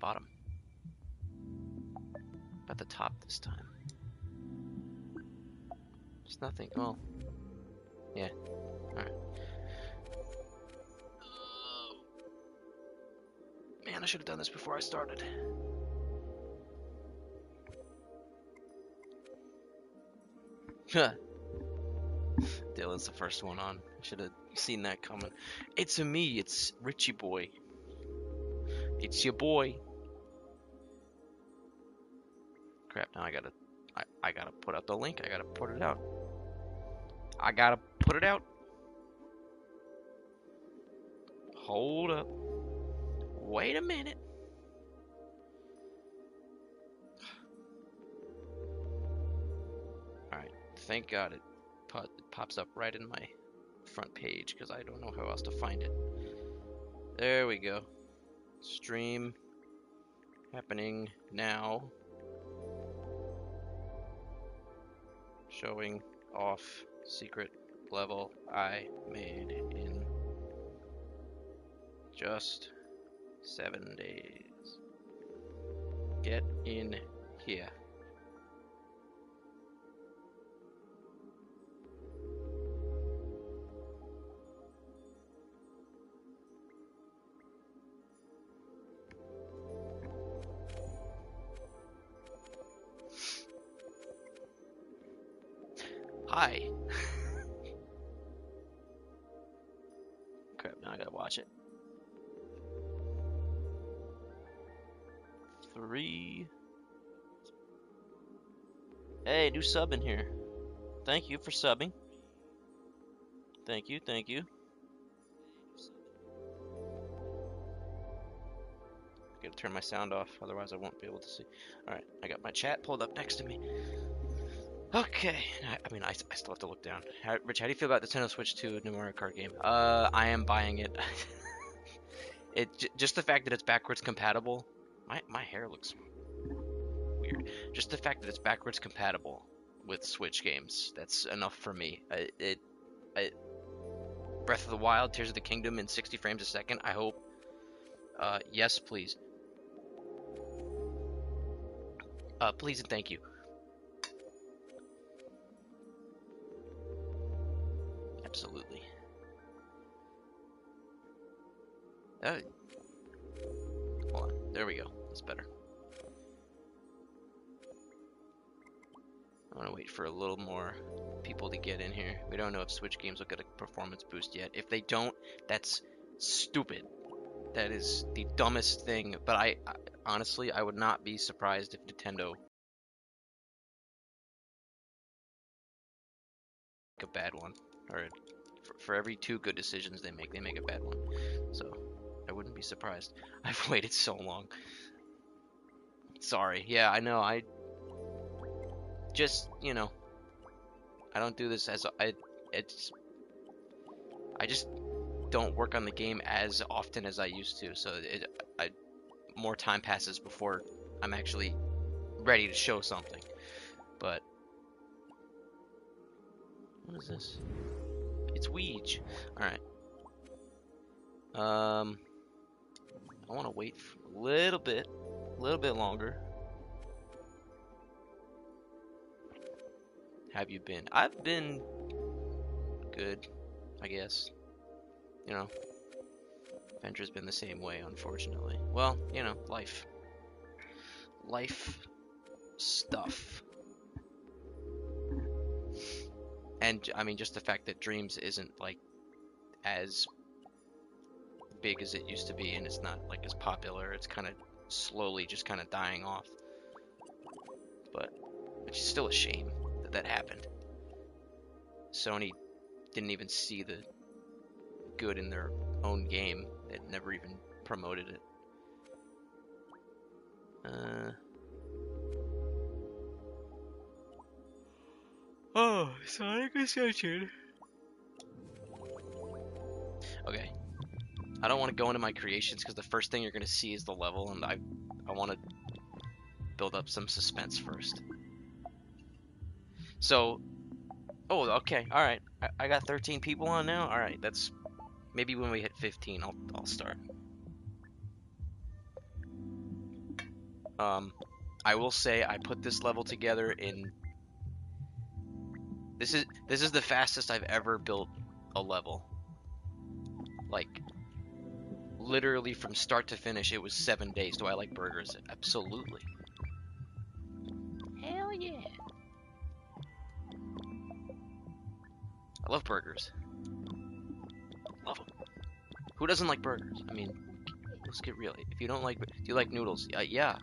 bottom. At the top this time. There's nothing. Well, yeah. Alright. Man, I should have done this before I started. Dylan's the first one on. I should have seen that coming. It's me. It's Richie Boy. It's your boy. Crap, now I gotta put out the link. I gotta put it out. I gotta put it out. Hold up. Wait a minute. Alright, thank God it pops up right in my front page because I don't know how else to find it. There we go. Stream happening now. Showing off secret level I made in just 7 days. Get in here. Hi. Crap, now I gotta watch it. 3. Hey, new sub in here. Thank you for subbing. Thank you, thank you. I gotta turn my sound off, otherwise I won't be able to see. Alright, I got my chat pulled up next to me. Okay, I mean, I still have to look down. Rich, how do you feel about the Nintendo Switch 2 new Mario Kart game? I am buying it. Just the fact that it's backwards compatible. My hair looks weird. Just the fact that it's backwards compatible with Switch games, that's enough for me. Breath of the Wild, Tears of the Kingdom in 60 frames a second, I hope. Yes, please. Please and thank you. Absolutely. Hold on. There we go. That's better. I want to wait for a little more people to get in here. We don't know if Switch games will get a performance boost yet. If they don't, that's stupid. That is the dumbest thing. But I honestly, I would not be surprised if Nintendo make a bad one. Or for every 2 good decisions they make a bad one. So I wouldn't be surprised. I've waited so long. Sorry. Yeah, I know. I just, you know, I don't do this as I just don't work on the game as often as I used to. So more time passes before I'm actually ready to show something. But what is this? It's Weege. All right. I want to wait for a little bit longer. Have you been? I've been good, I guess. You know, Venture's been the same way, unfortunately. Well, you know, life stuff. And I mean, just the fact that Dreams isn't like as big as it used to be, and it's not like as popular. It's kind of slowly just kind of dying off. But it's still a shame that that happened. Sony didn't even see the good in their own game. They never even promoted it. Oh, Sonic Ascension. Okay. I don't want to go into my creations because the first thing you're going to see is the level, and I want to build up some suspense first. So, oh, okay, all right. I got 13 people on now. All right, that's maybe when we hit 15, I'll start. I will say I put this level together in. This is the fastest I've ever built a level. Like, literally from start to finish, it was 7 days. Do I like burgers? Absolutely. Hell yeah. I love burgers. Love them. Who doesn't like burgers? I mean, let's get real. If you don't like, do you like noodles? Yeah.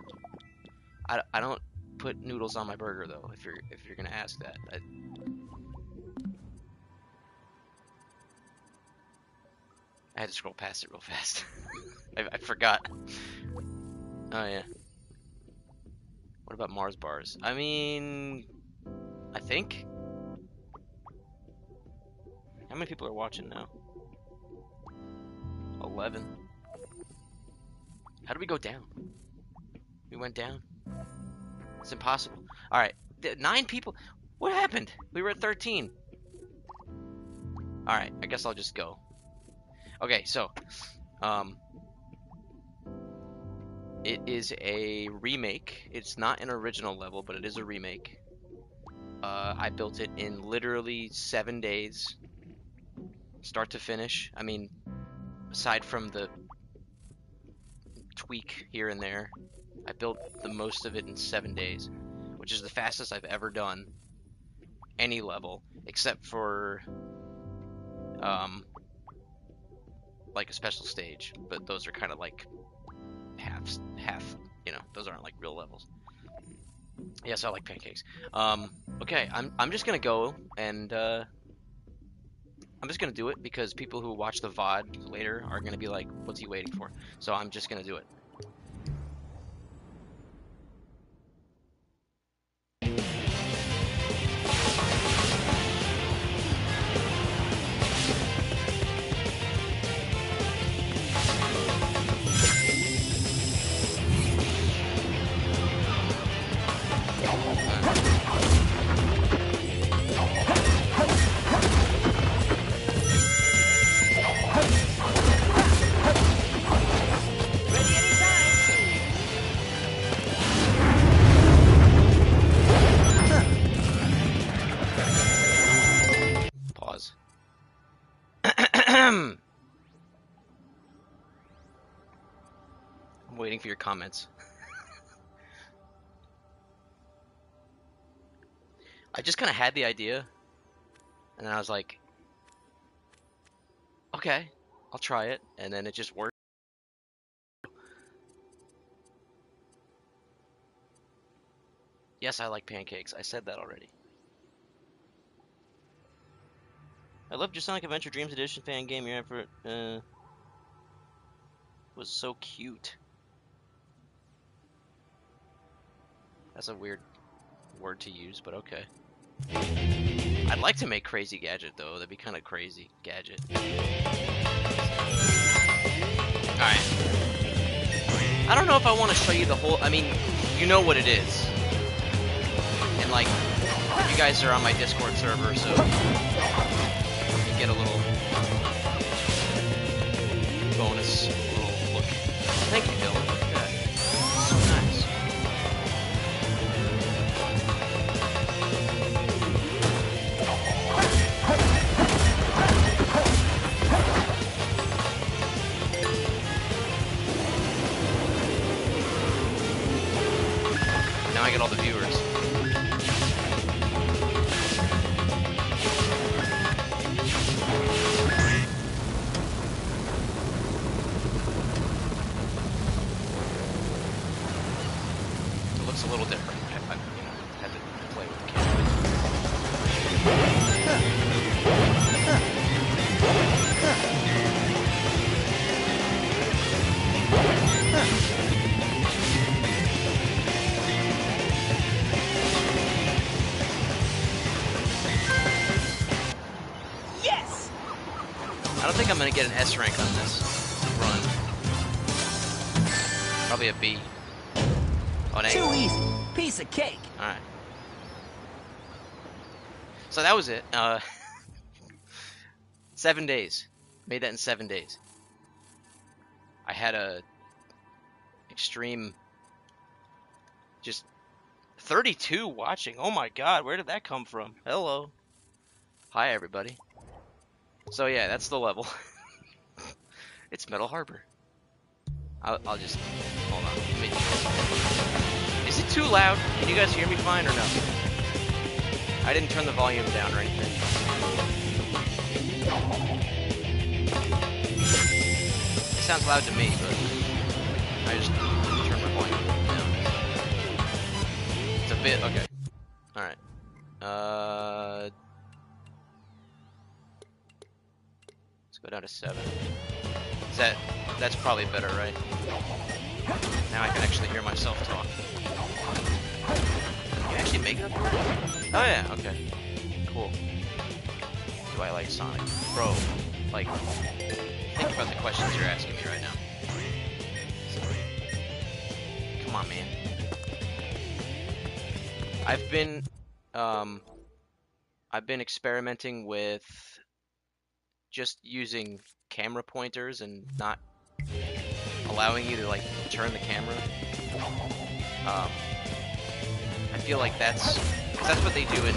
I don't put noodles on my burger though. If you're gonna ask that, I had to scroll past it real fast. I forgot. Oh yeah. What about Mars bars? I mean, I think. How many people are watching now? 11. How do we go down? We went down. It's impossible. All right, 9 people. What happened? We were at 13. All right, I guess I'll just go. Okay, so, it is a remake. It's not an original level, but it is a remake. I built it in literally 7 days, start to finish. I mean, aside from the tweak here and there, I built the most of it in 7 days, which is the fastest I've ever done any level, except for like a special stage, but those are kind of like half, you know, those aren't like real levels. Yes, I like pancakes. Okay, I'm just gonna go and I'm just gonna do it because people who watch the VOD later are gonna be like, what's he waiting for? So I'm just gonna do it. Pause. I'm waiting for your comments. I just kind of had the idea, and then I was like, okay, I'll try it, and then it just worked. Yes, I like pancakes. I said that already. I loved your Sonic Adventure Dreams Edition fan game. Your effort was so cute. That's a weird word to use, but okay. I'd like to make Crazy Gadget, though. That'd be kind of crazy. Gadget. Alright. I don't know if I want to show you the whole... I mean, you know what it is. And, like, you guys are on my Discord server, so... you get a little... bonus little look. Thank you, Dylan. Look at that. So nice. Now I get all the viewers. It looks a little different. I you know, had to play with the camera. Yes! I don't think I'm gonna get an S rank on this run. Probably a B. Oh, an A. Too easy. Piece of cake. Alright. So that was it. 7 days. Made that in 7 days. I had a extreme Just 32 watching. Oh my god, where did that come from? Hello. Hi, everybody. So yeah, that's the level. It's Metal Harbor. I'll just hold on. Is it too loud? Can you guys hear me fine or no? I didn't turn the volume down or anything. It sounds loud to me, but I just turned my volume down. It's a bit okay. All right. Let's go down to 7. That's probably better, right? Now I can actually hear myself talk. Can you actually make it up here? Oh yeah, okay. Cool. Do I like Sonic? Bro, like, think about the questions you're asking me right now. Come on, man. I've been experimenting with just using camera pointers and not allowing you to like turn the camera. I feel like that's what they do in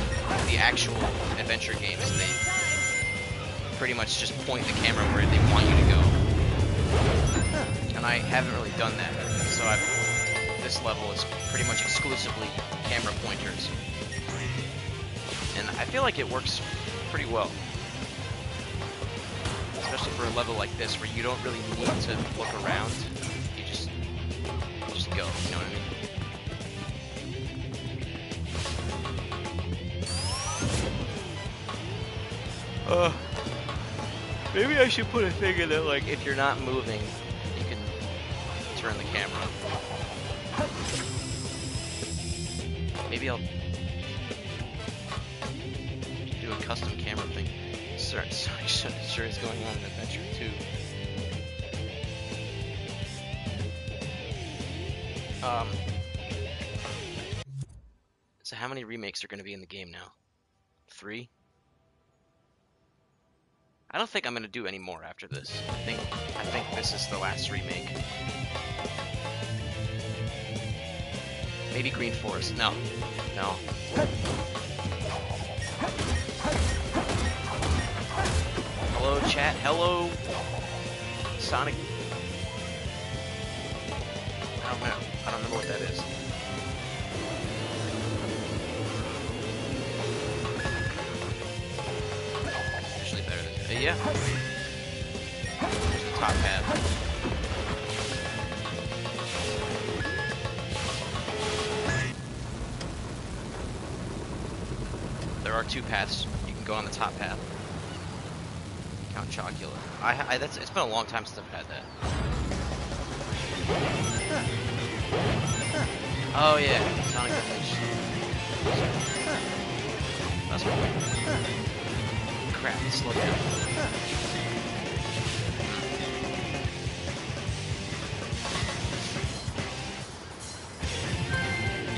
the actual adventure games. They pretty much just point the camera where they want you to go. And I haven't really done that. So this level is pretty much exclusively camera pointers. And I feel like it works pretty well. Especially for a level like this where you don't really need to look around. You just go, you know what I mean? Maybe I should put a thing in that, like, if you're not moving, you can turn the camera. Maybe I'll do a custom camera thing. Sure is going on in Adventure 2. So how many remakes are going to be in the game now? 3? I don't think I'm going to do any more after this. I think this is the last remake. Maybe Green Forest. No. No. Hello, chat. Hello, Sonic. I don't know. I don't remember what that is. Actually better than yeah. There's the top path. There are 2 paths. You can go on the top path. Count Chocula. It's been a long time since I've had that. Oh yeah, Sonic Unleashed. That's cool. Crap, slow down.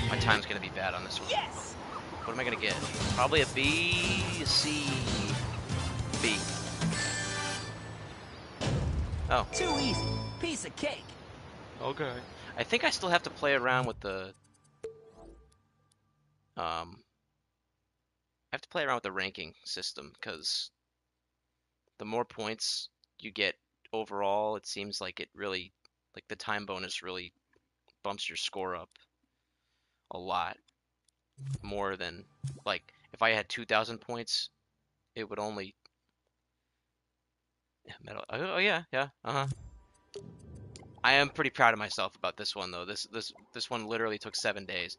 My time's gonna be bad on this one. Yes. What am I gonna get? Probably a B, C, B. Oh. Too easy. Piece of cake. Okay. I think I still have to play around with the I have to play around with the ranking system because the more points you get overall, it seems like it really like the time bonus really bumps your score up a lot more than like if I had 2,000 points, it would only metal. Oh yeah, yeah, uh-huh. I am pretty proud of myself about this one though. This one literally took 7 days.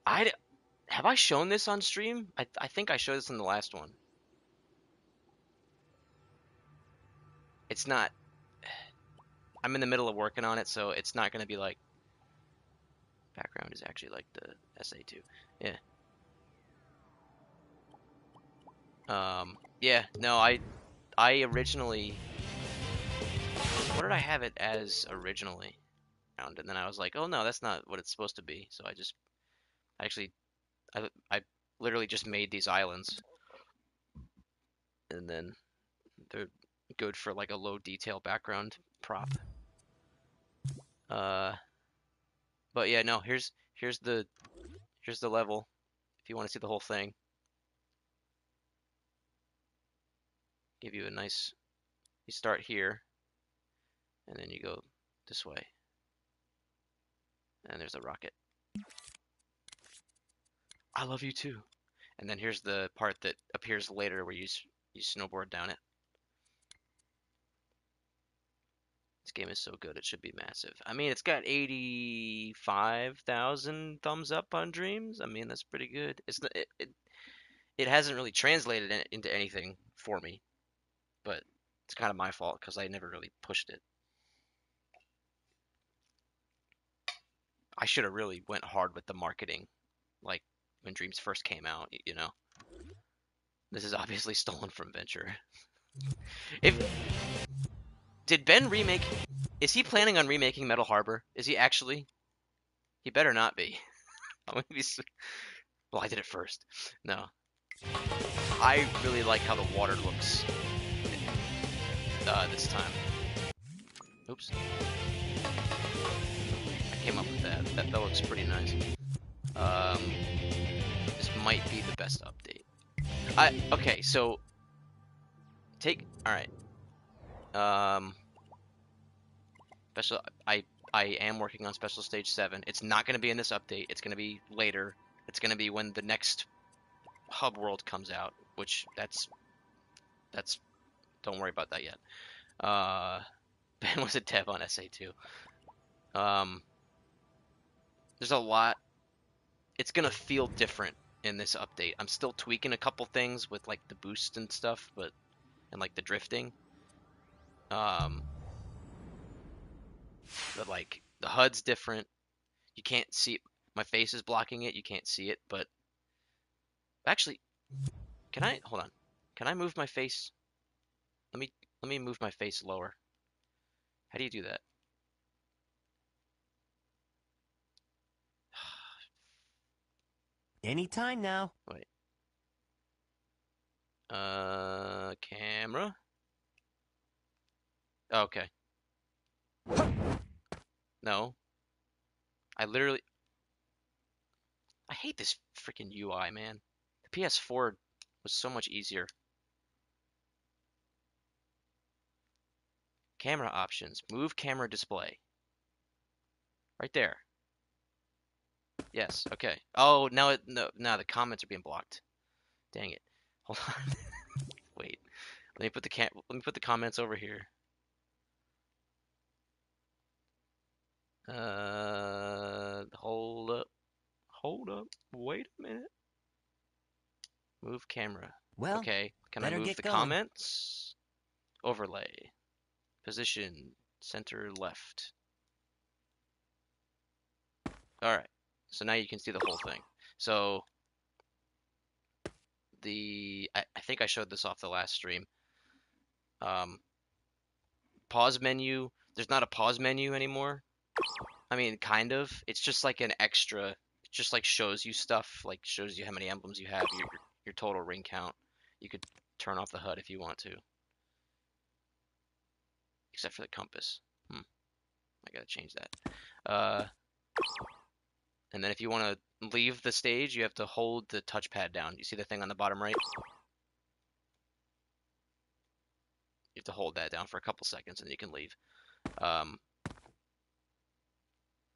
Have I shown this on stream? I think I showed this in the last one. It's not. I'm in the middle of working on it, so it's not gonna be like. Background is actually like the SA2. Yeah. Yeah. No, I originally. What did I have it as originally? And then I was like, oh no, that's not what it's supposed to be. So I just actually I literally just made these islands, and then they're good for like a low detail background prop. Uh, but yeah, no. Here's the level. If you want to see the whole thing, give you a nice. You start here, and then you go this way, and there's a rocket. I love you too. And then here's the part that appears later where you snowboard down it. This game is so good, it should be massive. I mean, it's got 85,000 thumbs up on Dreams. I mean, that's pretty good. It hasn't really translated into anything for me, but it's kind of my fault because I never really pushed it. I should have really went hard with the marketing, like when Dreams first came out, you know. This is obviously stolen from Venture. If did Ben remake? Is he planning on remaking Metal Harbor? Is he actually? He better not be. I'm gonna be. Well, I did it first. No, I really like how the water looks this time. Oops, I came up with that. That looks pretty nice. Um, this might be the best update. Okay, so all right. Um, special. I am working on Special Stage 7. It's not gonna be in this update. It's gonna be later. It's gonna be when the next hub world comes out, which that's don't worry about that yet. Ben was a dev on SA2. Um, there's a lot. It's gonna feel different in this update. I'm still tweaking a couple things with like the boost and stuff, and like the drifting. Um, but like the HUD's different. You can't see my face is blocking it. You can't see it, but actually, can I hold on? Can I move my face? Let me let me move my face lower. How do you do that? Anytime now. Wait. Camera. Okay. No. I literally I hate this freaking UI, man. The PS4 was so much easier. Camera options. Move camera display. Right there. Yes. Okay. Oh, no, now the comments are being blocked. Dang it. Hold on. Wait. Let me put the comments over here. Hold up. Hold up. Wait a minute. Move camera. Well, Okay. Can I better move get the going. comments? Overlay. Position. Center left. All right. So now you can see the whole thing. So I think I showed this off the last stream. Um, pause menu. There's not a pause menu anymore. I mean, kind of. It's just like an extra. It just like shows you stuff. Like shows you how many emblems you have. Your total ring count. You could turn off the HUD if you want to, except for the compass. I gotta change that. Uh, and then if you want to leave the stage, you have to hold the touchpad down. You see the thing on the bottom right? You have to hold that down for a couple seconds and you can leave. Um,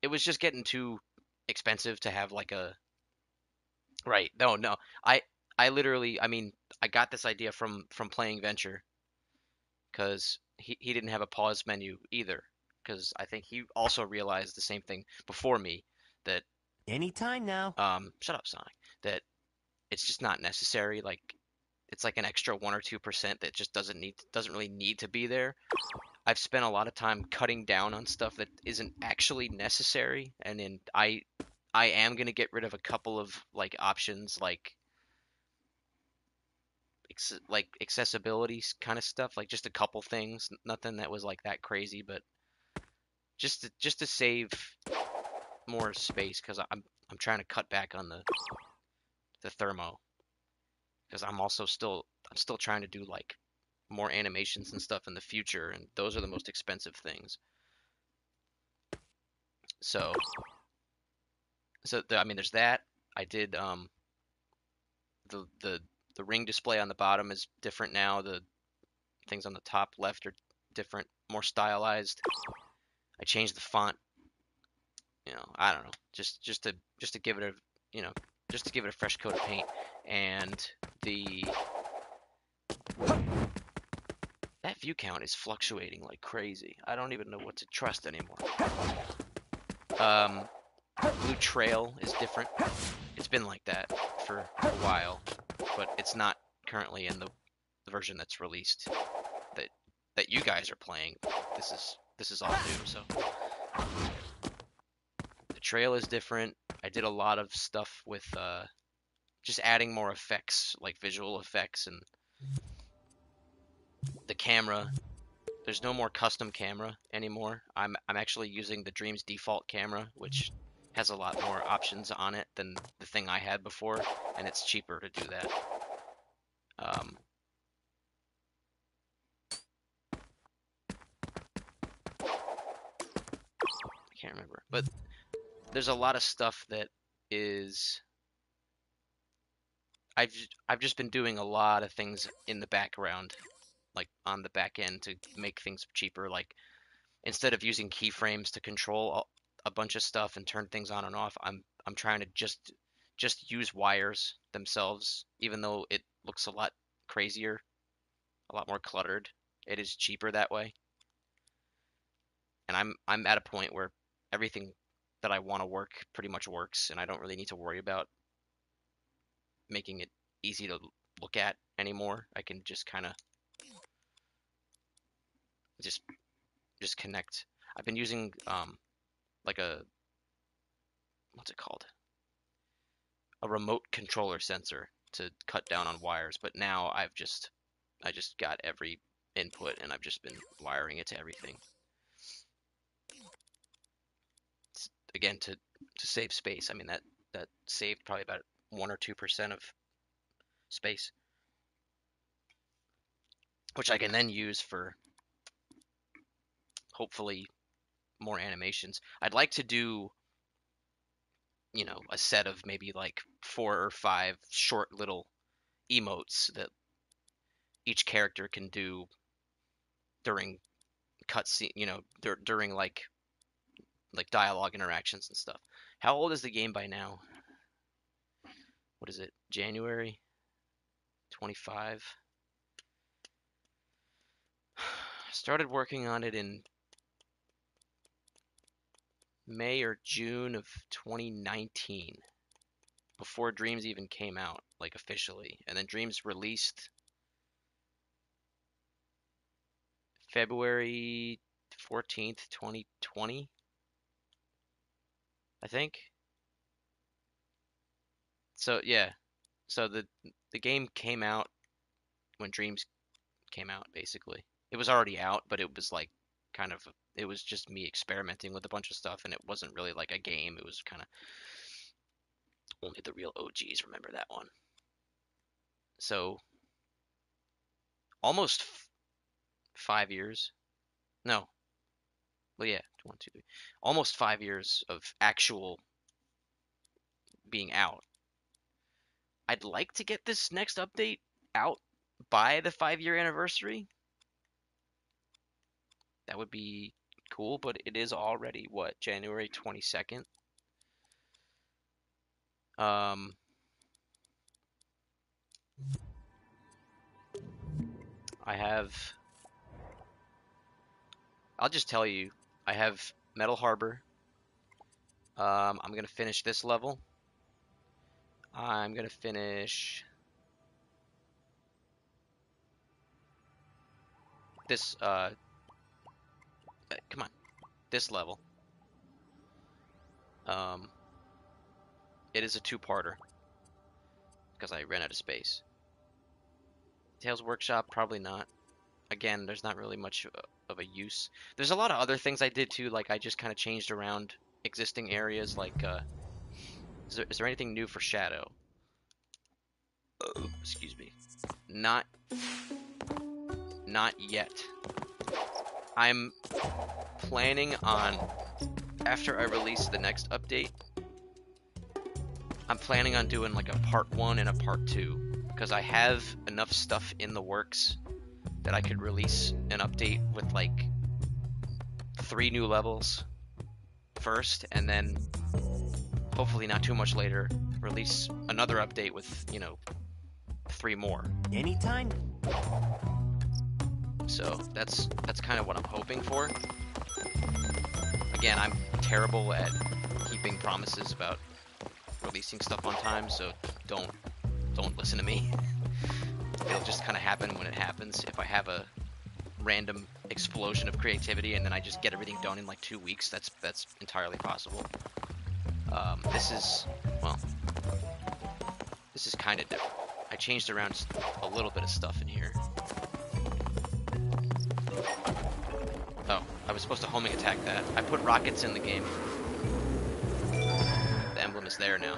it was just getting too expensive to have like a right. No, no. I I literally, I mean, I got this idea from playing Venture because he didn't have a pause menu either because I think he also realized the same thing before me that Anytime now. shut up Sonic, that it's just not necessary. Like it's like an extra 1 or 2% that just doesn't really need to be there. I've spent a lot of time cutting down on stuff that isn't actually necessary, and then I am gonna get rid of a couple of like options like accessibility kind of stuff, like just a couple things, nothing that was like that crazy, but just to save more space because I'm trying to cut back on the thermo because I'm still trying to do like more animations and stuff in the future, and those are the most expensive things. So I mean, there's that. I did the the the ring display on the bottom is different now. The things on the top left are different, more stylized. I changed the font. I don't know, just to give it a you know just to give it a fresh coat of paint. And the that view count is fluctuating like crazy. I don't even know what to trust anymore. Blue Trail is different. It's been like that for a while, but it's not currently in the version that's released that you guys are playing. This is all new, so the trail is different. I did a lot of stuff with just adding more effects, like visual effects, and the camera. There's no more custom camera anymore. I'm actually using the Dreams default camera, which has a lot more options on it than the thing I had before, and it's cheaper to do that. I can't remember, but there's a lot of stuff that is I've just been doing a lot of things in the background, like on the back end to make things cheaper. Like instead of using keyframes to control a bunch of stuff and turn things on and off, I'm trying to just use wires themselves, even though it looks a lot crazier, a lot more cluttered. It is cheaper that way. And I'm at a point where everything that I want to work pretty much works, and I don't really need to worry about making it easy to look at anymore. I can just kind of just just connect. I've been using like a what's it called? A remote controller sensor to cut down on wires, but now I just got every input and I've just been wiring it to everything. Again, to save space. I mean that saved probably about 1 or 2% of space, which I can then use for hopefully more animations. I'd like to do, a set of maybe like 4 or 5 short little emotes that each character can do during cutscene, during like dialogue interactions and stuff. How old is the game by now? What is it? January 25. Started working on it in May or June of 2019, before Dreams even came out, like officially. And then Dreams released February 14th, 2020, I think. So yeah, so the game came out when Dreams came out, basically. It was already out, but it was like kind of it was just me experimenting with a bunch of stuff, and it wasn't really like a game. It was kind of only the real OGs remember that one. So almost 5 years. No, well yeah, one, two, three. Almost 5 years of actual being out. I'd like to get this next update out by the 5 year anniversary. That would be cool, but it is already what, January 22nd. Um, I have. I'll just tell you, I have Metal Harbor. I'm gonna finish this level. I'm gonna finish this. Come on, this level. Um, it is a two-parter because I ran out of space. Tales Workshop, probably not. Again, there's not really much of a use. There's a lot of other things I did too, like I just kind of changed around existing areas. Like, is there anything new for Shadow? Excuse me. Not yet. I'm planning on after I release the next update, I'm planning on doing like a part 1 and a part 2, because I have enough stuff in the works that I could release an update with like 3 new levels first, and then hopefully not too much later release another update with, you know, 3 more. Anytime. So that's kind of what I'm hoping for. Again, I'm terrible at keeping promises about releasing stuff on time, so don't listen to me. It'll just kind of happen when it happens. If I have a random explosion of creativity and then I just get everything done in like 2 weeks, that's entirely possible. This is kind of different. I changed around just a little bit of stuff in here. Oh, I was supposed to homing attack that. I put rockets in the game. The emblem is there now.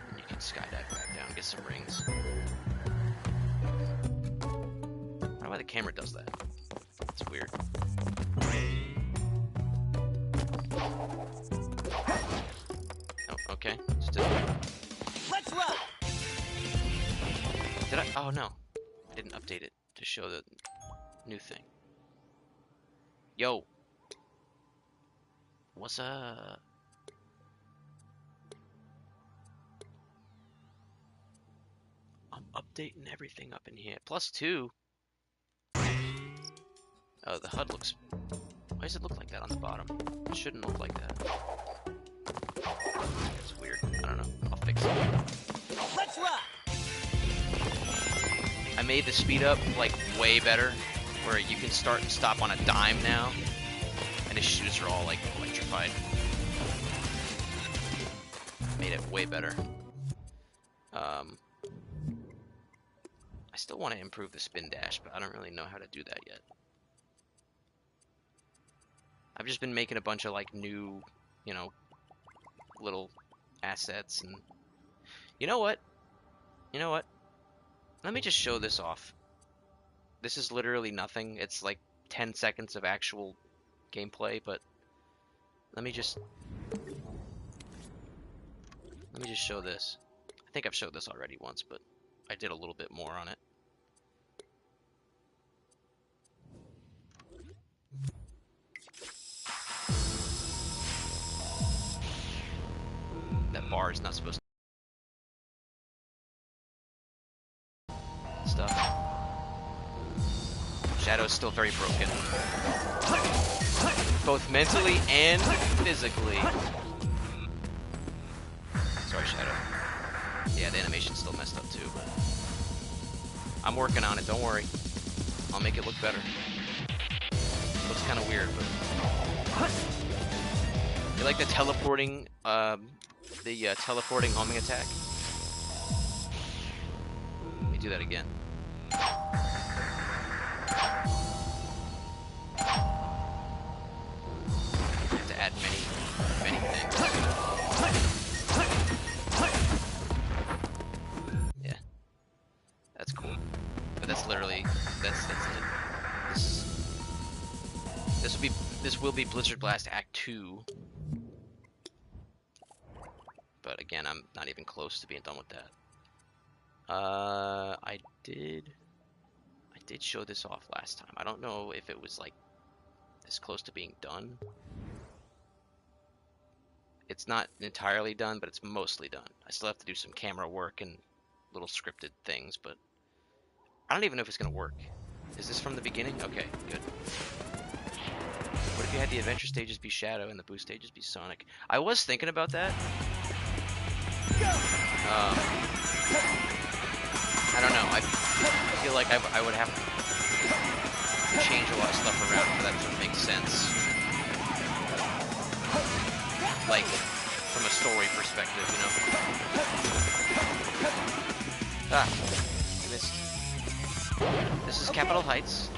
And you can skydive back down and get some rings. I don't know why the camera does that. It's weird. Oh, okay. Still. Let's rock. Did I? Oh no. I didn't update it to show the new thing. Yo. What's up? I'm updating everything up in here. +2. Oh, the HUD looks... Why does it look like that on the bottom? It shouldn't look like that. It's weird. I don't know. I'll fix it. Let's rock. I made the speed up, like, way better. Where you can start and stop on a dime now. And his shoes are all, like, electrified. Made it way better. I still want to improve the spin dash, but I don't really know how to do that yet. I've just been making a bunch of like new, you know, little assets, and you know what? You know what? Let me just show this off. This is literally nothing. It's like 10 seconds of actual gameplay, but let me just show this. I think I've showed this already once, but I did a little bit more on it. That bar is not supposed to stuff. Shadow's still very broken. Both mentally and physically. Sorry, Shadow. Yeah, the animation's still messed up too. I'm working on it, don't worry. I'll make it look better. Looks kind of weird, but... You like the teleporting, teleporting homing attack? Let me do that again. I have to add many things. Yeah. That's cool. But that's literally, that's it. This will be Blizzard Blast Act 2. But again, I'm not even close to being done with that. I did show this off last time. I don't know if it was like this close to being done. It's not entirely done, but it's mostly done. I still have to do some camera work and little scripted things, but I don't even know if it's gonna work. Is this from the beginning? Okay, good. What if you had the adventure stages be Shadow and the boost stages be Sonic? I was thinking about that. I don't know. I feel like I would have to change a lot of stuff around for that to make sense. Like, from a story perspective, you know? Ah, I missed. This is Capitol Heights.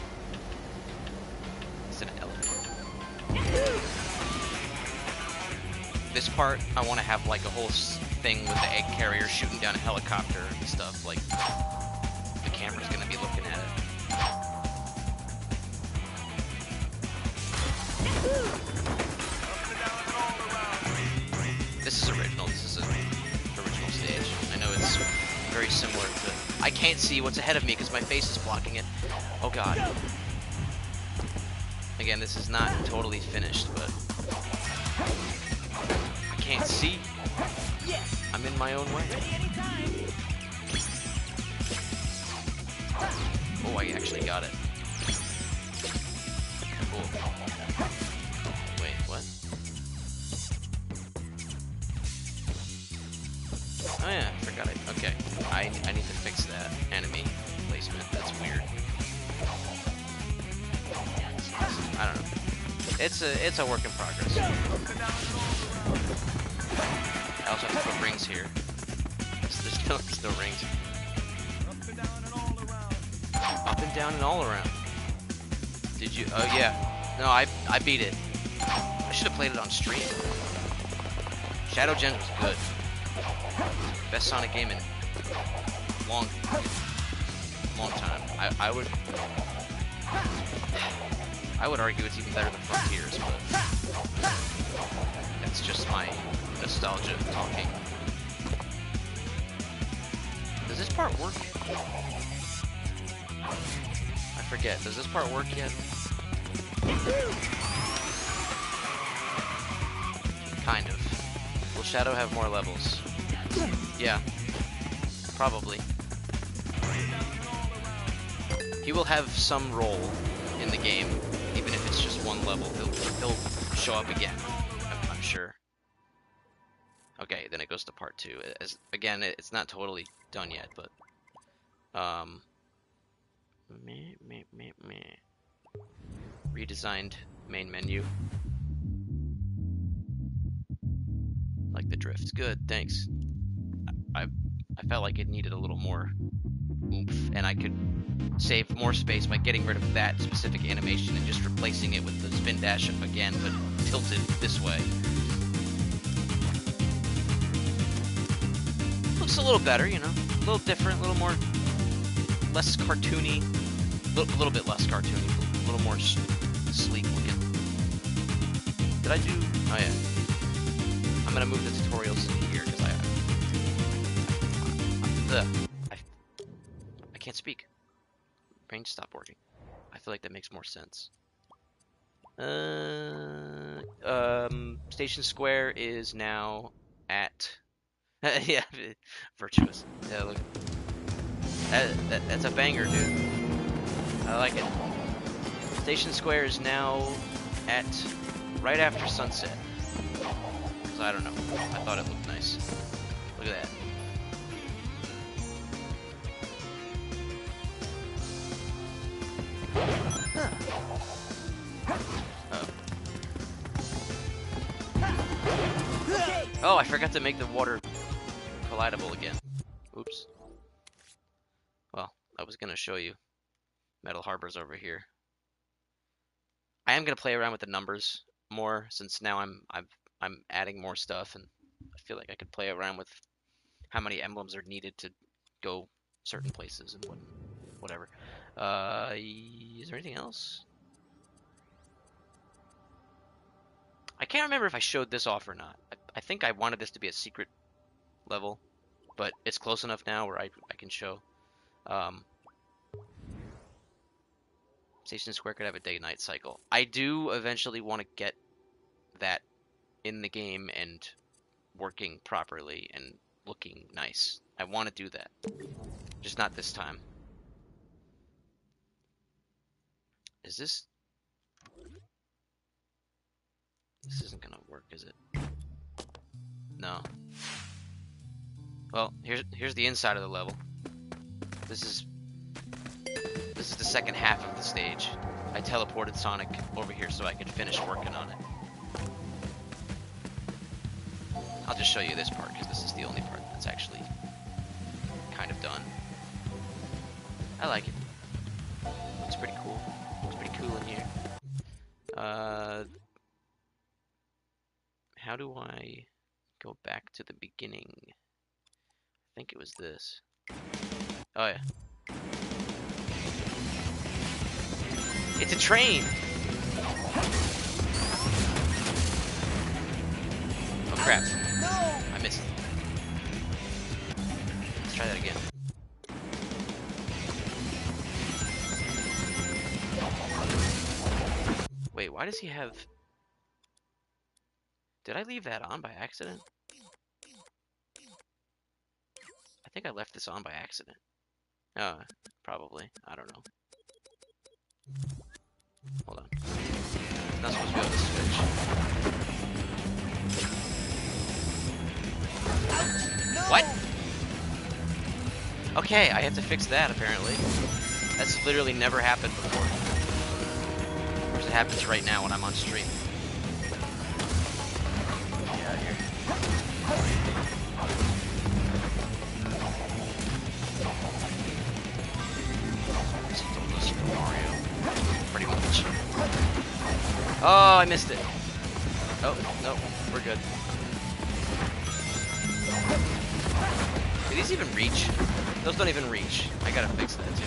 It's an elevator. This part, I want to have like a whole thing with the egg carrier shooting down a helicopter and stuff. Like, the camera's gonna be looking at it. is original. This is an original stage. I know it's very similar to... I can't see what's ahead of me because my face is blocking it. Oh god. Again, this is not totally finished, but... I can't see. I'm in my own way. Oh, I actually got it. Cool. Wait, what? Oh yeah, I forgot it. Okay, I need to fix that enemy placement. That's weird. I don't know. It's a work in progress. I also have to put rings here. There's no rings. Up and down and all around. Did you? Oh yeah. No, I beat it. I should have played it on stream. Shadow Gen was good. Best Sonic game in long time. I would argue it's even better than Frontiers, but that's just my nostalgia talking. Does this part work? I forget. Does this part work yet? Kind of. Will Shadow have more levels? Yeah. Probably. He will have some role in the game, even if it's just one level. He'll show up again, I'm sure. Okay, then it goes to part 2. Again, it's not totally done yet, but redesigned main menu. Like the drifts. Good, thanks. I felt like it needed a little more oomph, and I could save more space by getting rid of that specific animation and just replacing it with the spin dash again, but tilted this way. Looks a little better, you know, a little different, a little more, less cartoony, a little bit less cartoony, a little more sleek looking. Did I do? Oh yeah. I'm gonna move the tutorials to here because I can't speak. Brain stopped working. I feel like that makes more sense. Station Square is now at yeah, virtuous. Yeah, look. That's a banger, dude. I like it. Station Square is now at right after sunset. Cause I don't know. I thought it looked nice. Look at that. Oh, I forgot to make the water collidable again. Oops. Well, I was gonna show you Metal Harbor's over here. I am gonna play around with the numbers more since now I'm adding more stuff, and I feel like I could play around with how many emblems are needed to go certain places and whatever. Is there anything else? I can't remember if I showed this off or not. I think I wanted this to be a secret level, but it's close enough now where I can show. Station Square could have a day-night cycle. I do eventually want to get that in the game and working properly and looking nice. I want to do that. Just not this time. Is this... This isn't gonna work, is it? No. Well, here's the inside of the level. This is the second half of the stage. I teleported Sonic over here so I could finish working on it. I'll just show you this part because this is the only part that's actually kind of done. I like it. Looks pretty cool. Looks pretty cool in here. How do I go back to the beginning? I think it was this. Oh yeah. It's a train! Oh crap. Wait, why does he have... Did I leave that on by accident? I think I left this on by accident. Probably. I don't know. Hold on. Not supposed to be able to switch. No! What? Okay, I have to fix that, apparently. That's literally never happened before. Of course, it happens right now when I'm on stream. Get out of here. This is almost Super Mario. Pretty much. Oh, I missed it. Oh, no, we're good. Do these even reach? Those don't even reach. I gotta fix that too.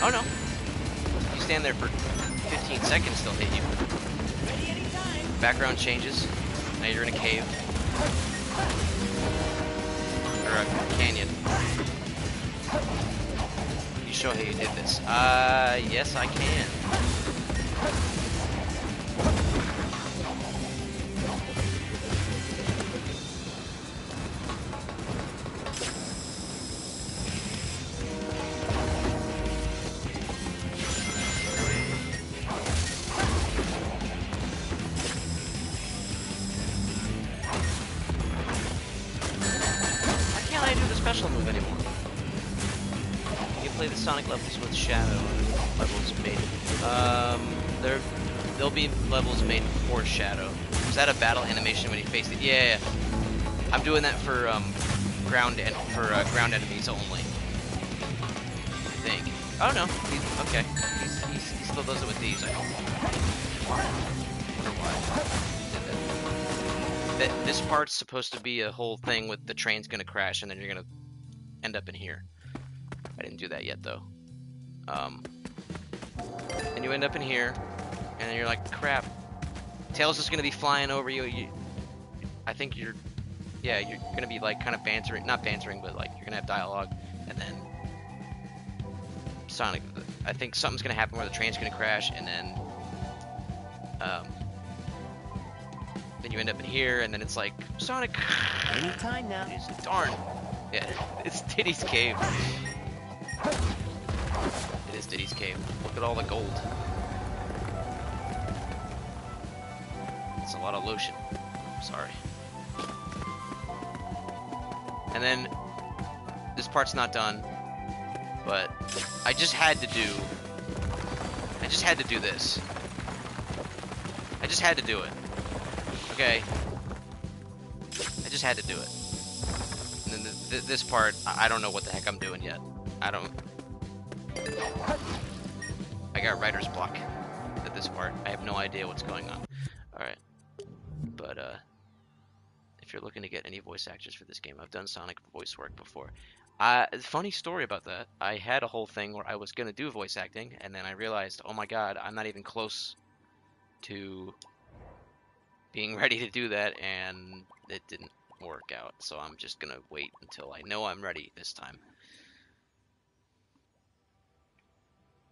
Oh no. You stand there for 15 seconds, they'll hit you. Ready anytime. Background changes. Now you're in a cave. Or a canyon. Can you show how you did this? Yes I can. Special move anymore. You play the Sonic levels with Shadow levels made. There'll be levels made for Shadow. Was that a battle animation when he faced it? Yeah. I'm doing that for ground ground enemies only. I think. Oh no. Okay. He still does it with these. I don't wonder why. This part's supposed to be a whole thing with the train's gonna crash and then you're gonna end up in here. I didn't do that yet though. And you end up in here, and then you're like, crap. Tails is gonna be flying over you. I think you're gonna be like kind of bantering, not bantering, but like you're gonna have dialogue, and then Sonic. I think something's gonna happen where the train's gonna crash, and then you end up in here, and then it's like Sonic. Anytime now. Darn. Yeah, it's Diddy's cave. It is Diddy's cave. Look at all the gold. It's a lot of lotion. Sorry. And then this part's not done, but I just had to do this. I just had to do it. Okay. I just had to do it. And then this part, I don't know what the heck I'm doing yet. I got writer's block at this part. I have no idea what's going on. Alright. But, if you're looking to get any voice actors for this game, I've done Sonic voice work before. Funny story about that. I had a whole thing where I was going to do voice acting, and then I realized, oh my god, I'm not even close to being ready to do that, and it didn't work out. So I'm just going to wait until I know I'm ready this time.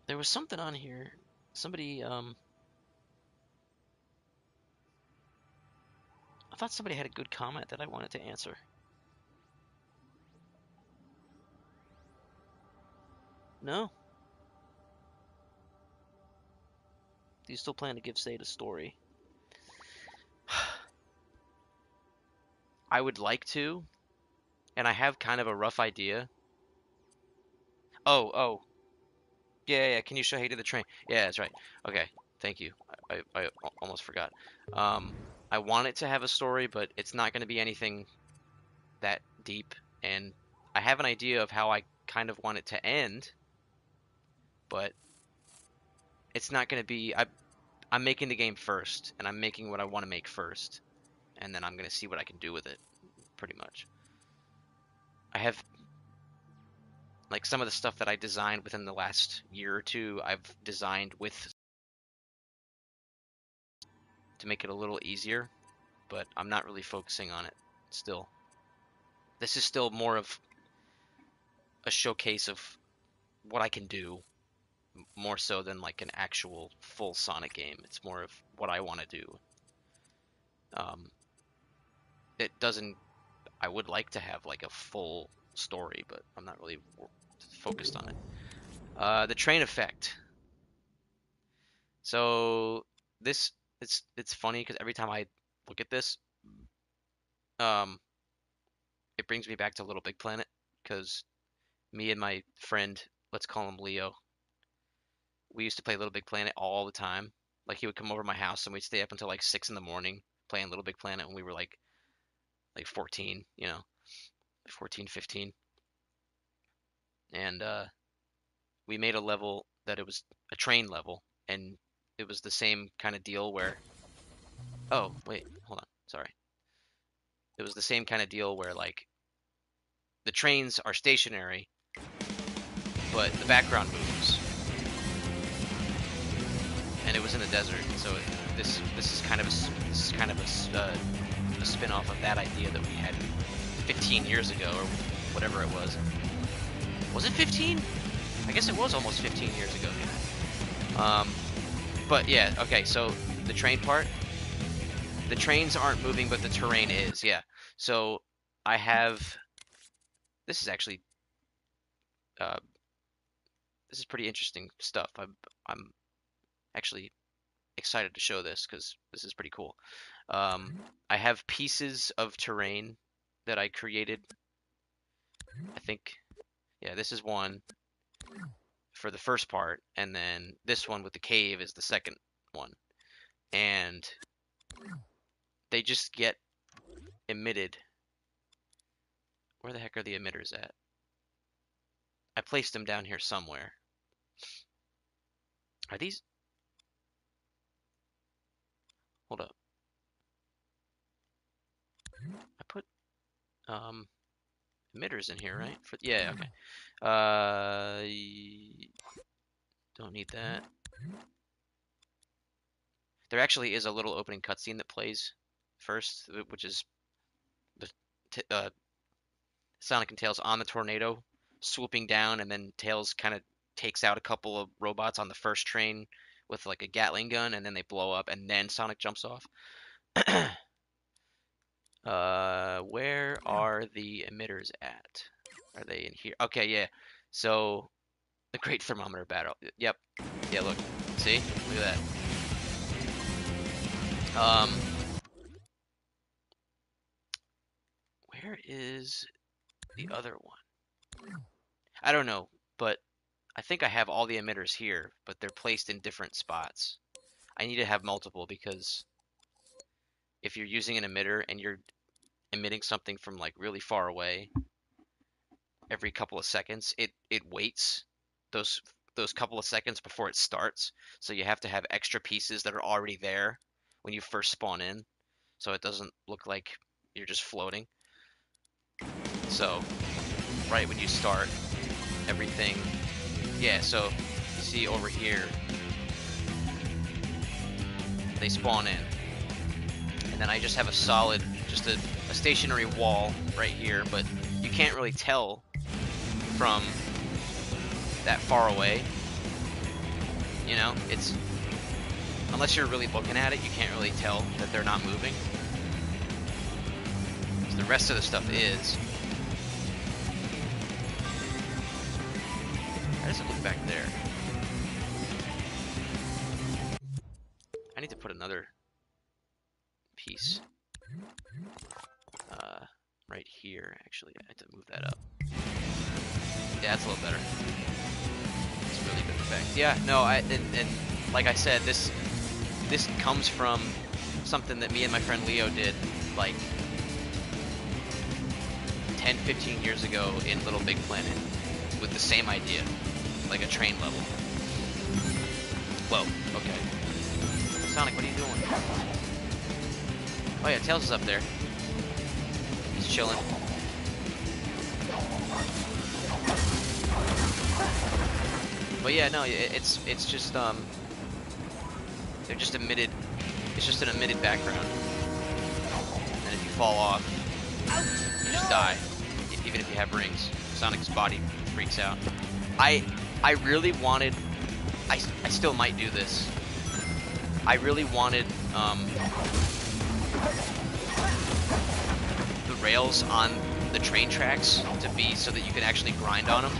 There was something on here. Somebody, I thought somebody had a good comment that I wanted to answer. No? Do you still plan to give Sade a story? I would like to, and I have kind of a rough idea. Oh. Yeah, can you show Hay to the train? Yeah, that's right. Okay, thank you. I almost forgot. I want it to have a story, but it's not going to be anything that deep, and I have an idea of how I kind of want it to end, but it's not going to be... I'm making the game first, and I'm making what I want to make first, and then I'm going to see what I can do with it, pretty much. I have... like some of the stuff that I designed within the last year or two, I've designed with to make it a little easier, but I'm not really focusing on it still. This is still more of a showcase of what I can do more so than like an actual full Sonic game. It's more of what I want to do. Um, it doesn't. I would like to have like a full story, but I'm not really focused on it. The train effect. So this it's funny because every time I look at this, um, it brings me back to Little Big Planet because me and my friend, let's call him Leo, we used to play Little Big Planet all the time. Like he would come over to my house and we'd stay up until like 6 in the morning playing Little Big Planet when we were like 14, 14, 15. And we made a level that it was a train level, and it was the same kind of deal where, oh, wait, hold on, sorry. It was the same kind of deal where like the trains are stationary, but the background moves. And it was in the desert, so this is kind of a spin-off of that idea that we had 15 years ago or whatever it was. Was it 15? I guess it was almost 15 years ago. But yeah, okay, so the train part, the trains aren't moving, but the terrain is, yeah. So I have, this is actually, this is pretty interesting stuff. I'm actually excited to show this because this is pretty cool. I have pieces of terrain that I created. I think, yeah, this is one for the first part, and then this one with the cave is the second one. And they just get emitted. Where the heck are the emitters at? I placed them down here somewhere. Are these? Hold up. I put emitters in here, right? Yeah, okay. Don't need that. There actually is a little opening cutscene that plays first, which is the Sonic and Tails on the tornado, swooping down, and then Tails kind of takes out a couple of robots on the first train with like a Gatling gun, and then they blow up, and then Sonic jumps off. Where are the emitters at? Are they in here? Okay, yeah. So the Great Thermometer Battle. Yep. Yeah, look. See? Look at that. Where is the other one? I don't know, but I think I have all the emitters here, but they're placed in different spots. I need to have multiple because if you're using an emitter and you're emitting something from like really far away, every couple of seconds, it waits those couple of seconds before it starts. So you have to have extra pieces that are already there when you first spawn in, so it doesn't look like you're just floating. So right when you start, everything, yeah, so you see over here, they spawn in. And then I just have a solid, just a stationary wall right here, but you can't really tell from that far away. You know, it's, unless you're really looking at it, you can't really tell that they're not moving. So the rest of the stuff is. How does it look back there? I need to put another piece right here. Actually, I have to move that up. Yeah, that's a little better. It's really good effect. Yeah, no, and like I said, this comes from something that me and my friend Leo did like 10, 15 years ago in Little Big Planet with the same idea, like a train level. Whoa, okay. Sonic, what are you doing? Oh yeah, Tails is up there. He's chilling. But yeah, no, it's just they're just emitted. It's just an emitted background. And if you fall off, you just die. Even if you have rings, Sonic's body freaks out. I really wanted I still might do this. I really wanted the rails on the train tracks to be so that you could actually grind on them.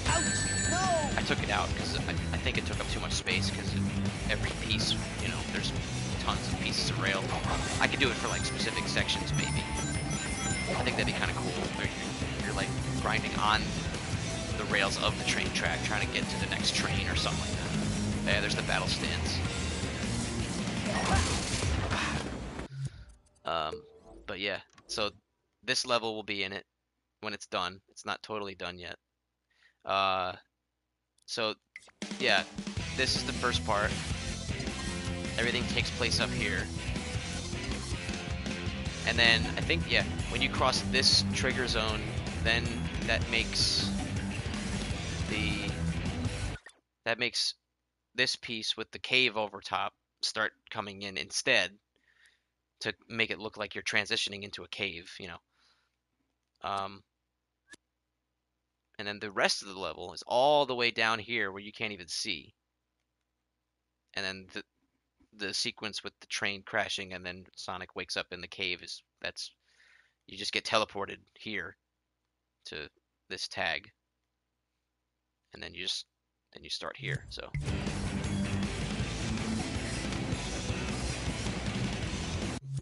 Ouch! No! I took it out because I think it took up too much space because every piece, you know, there's tons of pieces of rail. I could do it for like specific sections maybe. I think that'd be kind of cool. Where you're like grinding on the rails of the train track, trying to get to the next train or something like that. Yeah, there's the battle stands. But yeah, so this level will be in it when it's done. It's not totally done yet. So yeah, this is the first part. Everything takes place up here. And then I think, yeah, when you cross this trigger zone, then that makes this piece with the cave over top start coming in instead to make it look like you're transitioning into a cave, you know. And then the rest of the level is all the way down here where you can't even see. And then the sequence with the train crashing and then Sonic wakes up in the cave you just get teleported here to this tag. And then you start here. So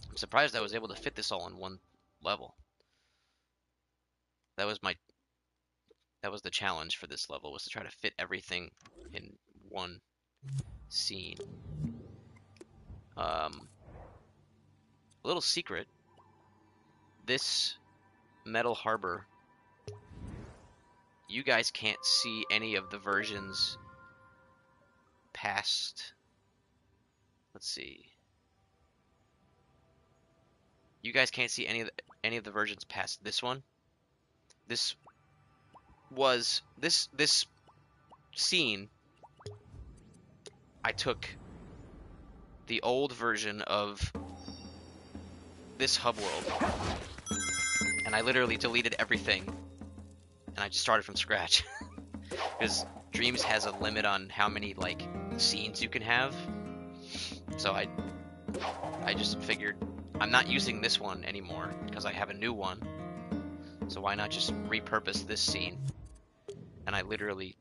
I'm surprised I was able to fit this all in one level. That was the challenge for this level, was to try to fit everything in one scene. A little secret, this metal harbor, you guys can't see any of the versions past, let's see. You guys can't see any of the versions past this one. This scene, I took the old version of this hub world and I literally deleted everything and I just started from scratch. Because Dreams has a limit on how many like scenes you can have. So I just figured I'm not using this one anymore because I have a new one. So why not just repurpose this scene? And I literally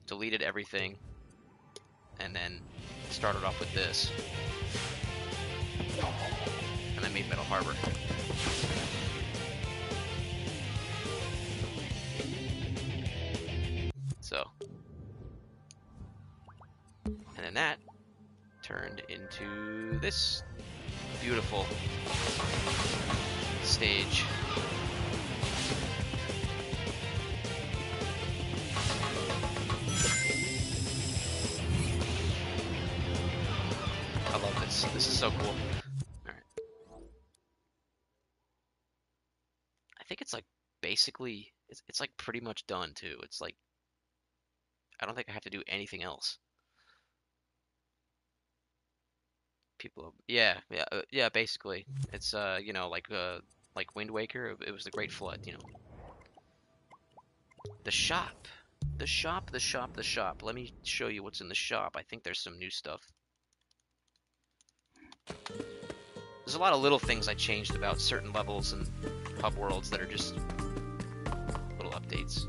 deleted everything and then started off with this. And I made Metal Harbor. So, and then that turned into this beautiful stage. I love this. This is so cool. Alright. I think it's like basically, it's like pretty much done too. It's like, I don't think I have to do anything else. Yeah, basically. It's, you know, like Wind Waker, it was the Great Flood, you know. The shop. The shop. Let me show you what's in the shop. I think there's some new stuff. There's a lot of little things I changed about certain levels and hub worlds that are just little updates.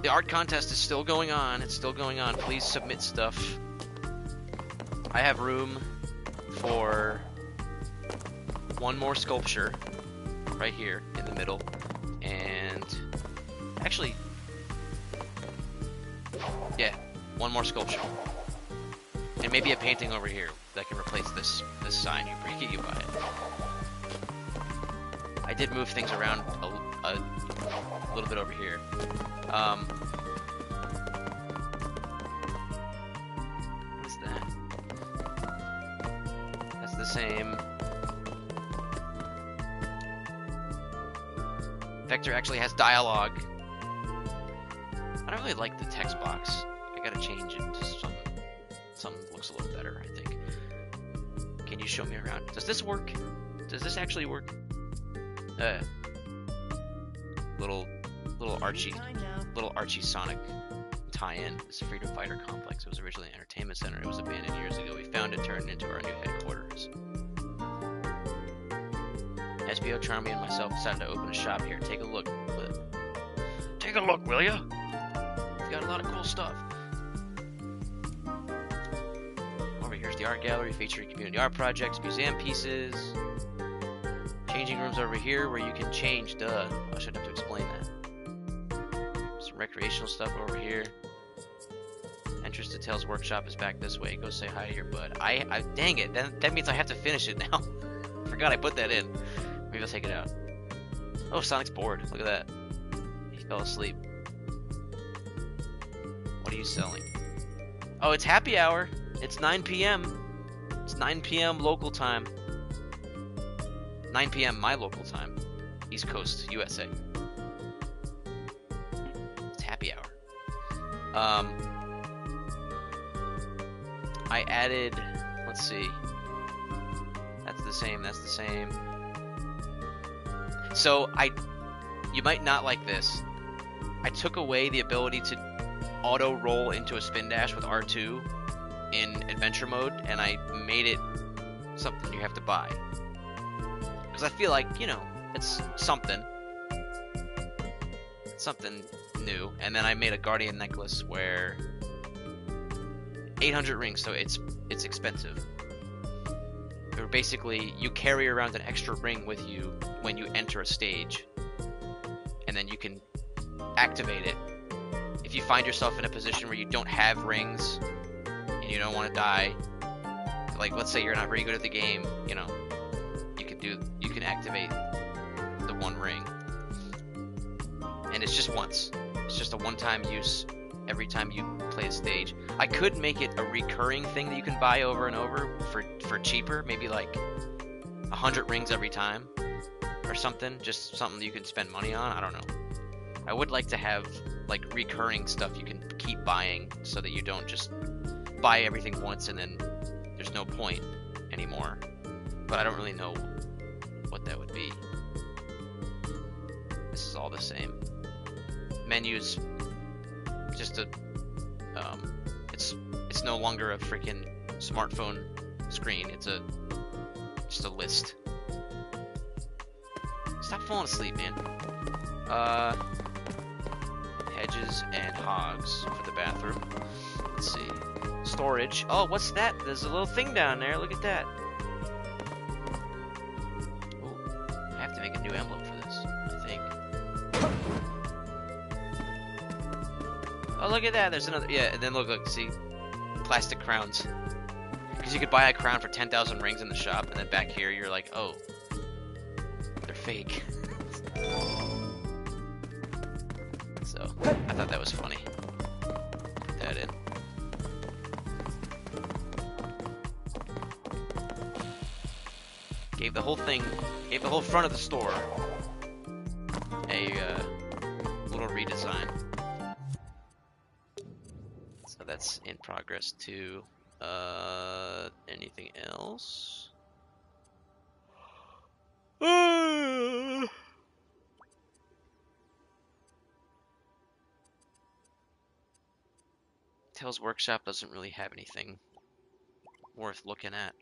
The art contest is still going on. It's still going on. Please submit stuff. I have room for one more sculpture right here in the middle. And actually, yeah, one more sculpture. And maybe a painting over here that can replace this sign you buy it. I did move things around a little bit over here. What's that? That's the same. Vector actually has dialogue. I don't really like the text box. I gotta change it to something that looks a little better, I think. Can you show me around? Does this work? Does this actually work? Little Archie Sonic tie-in. This Freedom Fighter complex. It was originally an entertainment center. It was abandoned years ago. We found it, turned into our new headquarters. SBO, Charmy, and myself decided to open a shop here. Take a look. Take a look, will ya? We've got a lot of cool stuff. Over here's the art gallery featuring community art projects, museum pieces. Changing rooms over here where you can change. Duh. I shouldn't have to explain that. Some recreational stuff over here. Entrance to Tails Workshop is back this way. Go say hi to your bud. Dang it. That means I have to finish it now. Forgot I put that in. Maybe I'll take it out. Oh, Sonic's bored. Look at that. He fell asleep. What are you selling? Oh, it's happy hour. It's 9 p.m. It's 9 p.m. local time. 9 p.m. my local time. East Coast, USA. It's happy hour. I added, let's see. That's the same, that's the same. So, you might not like this. I took away the ability to auto-roll into a spin dash with R2 in adventure mode, and I made it something you have to buy. Because I feel like, you know, it's something. It's something new. And then I made a Guardian necklace where 800 rings, so it's expensive. Where basically you carry around an extra ring with you when you enter a stage, and then you can activate it if you find yourself in a position where you don't have rings and you don't want to die. Like, let's say you're not very good at the game, you know, you can activate the one ring, and it's just once. It's just a one-time use every time you play a stage. I could make it a recurring thing that you can buy over and over for cheaper, maybe like 100 rings every time or something, just something you can spend money on. I don't know. I would like to have like recurring stuff you can keep buying so that you don't just buy everything once and then there's no point anymore. But I don't really know what that would be. This is all the same. Menus, just a it's no longer a freaking smartphone screen. It's just a list. Stop falling asleep, man. Hedges and hogs for the bathroom. Let's see. Storage. Oh, what's that? There's a little thing down there. Look at that. Ooh, I have to make a new emblem for this, I think. Oh, look at that. There's another. Yeah, and then look, see? Plastic crowns. Because you could buy a crown for 10,000 rings in the shop, and then back here you're like, oh, they're fake. So, I thought that was funny. Put that in. Gave the whole front of the store a little redesign. So that's in progress too. Anything else? Tails Workshop doesn't really have anything worth looking at.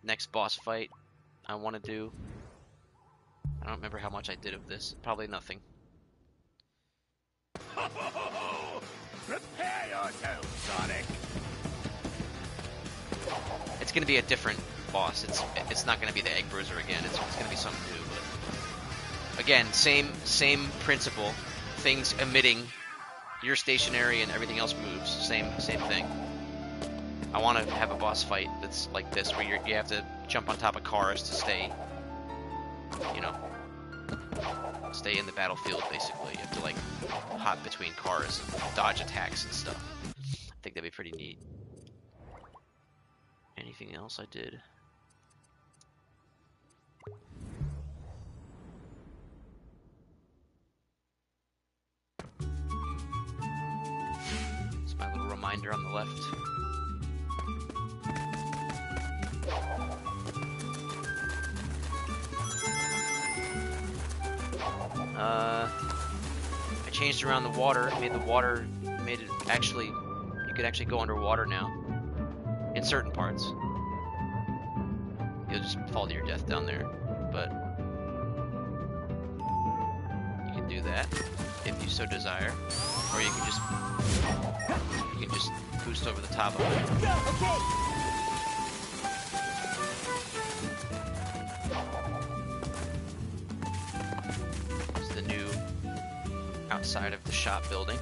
Next boss fight I want to do. I don't remember how much I did of this. Probably nothing. Prepare yourself, Sonic. It's gonna be a different boss. It's not gonna be the Egg Bruiser again. It's gonna be something new. But again, same principle. Things emitting. You're stationary and everything else moves. Same thing. I want to have a boss fight that's like this, where you have to jump on top of cars to stay, you know, stay in the battlefield, basically. You have to, like, hop between cars and dodge attacks and stuff. I think that'd be pretty neat. Anything else I did? It's my little reminder on the left. I changed around the water, made it actually, you could actually go underwater now. In certain parts. You'll just fall to your death down there. But you can do that if you so desire. Or you can just boost over the top of it. Okay. It's the new outside of the shop building.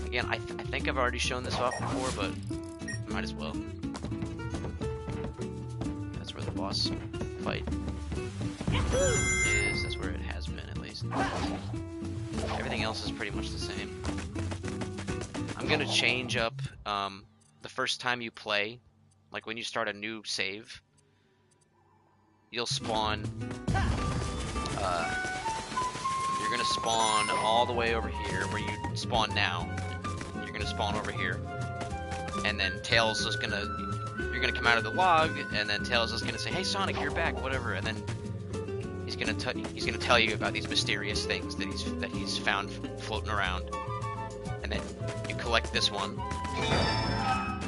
Again, I think I've already shown this off before, but might as well. That's where the boss fight is. That's where it has been, at least. Everything else is pretty much the same. I'm gonna change up the first time you play, like when you start a new save, you'll spawn. You're gonna spawn all the way over here where you spawn now. You're gonna spawn over here, and then Tails is gonna. You're gonna come out of the log, and then Tails is gonna say, "Hey Sonic, you're back," whatever, and then he's gonna tell you about these mysterious things that he's found floating around, and then you collect this one,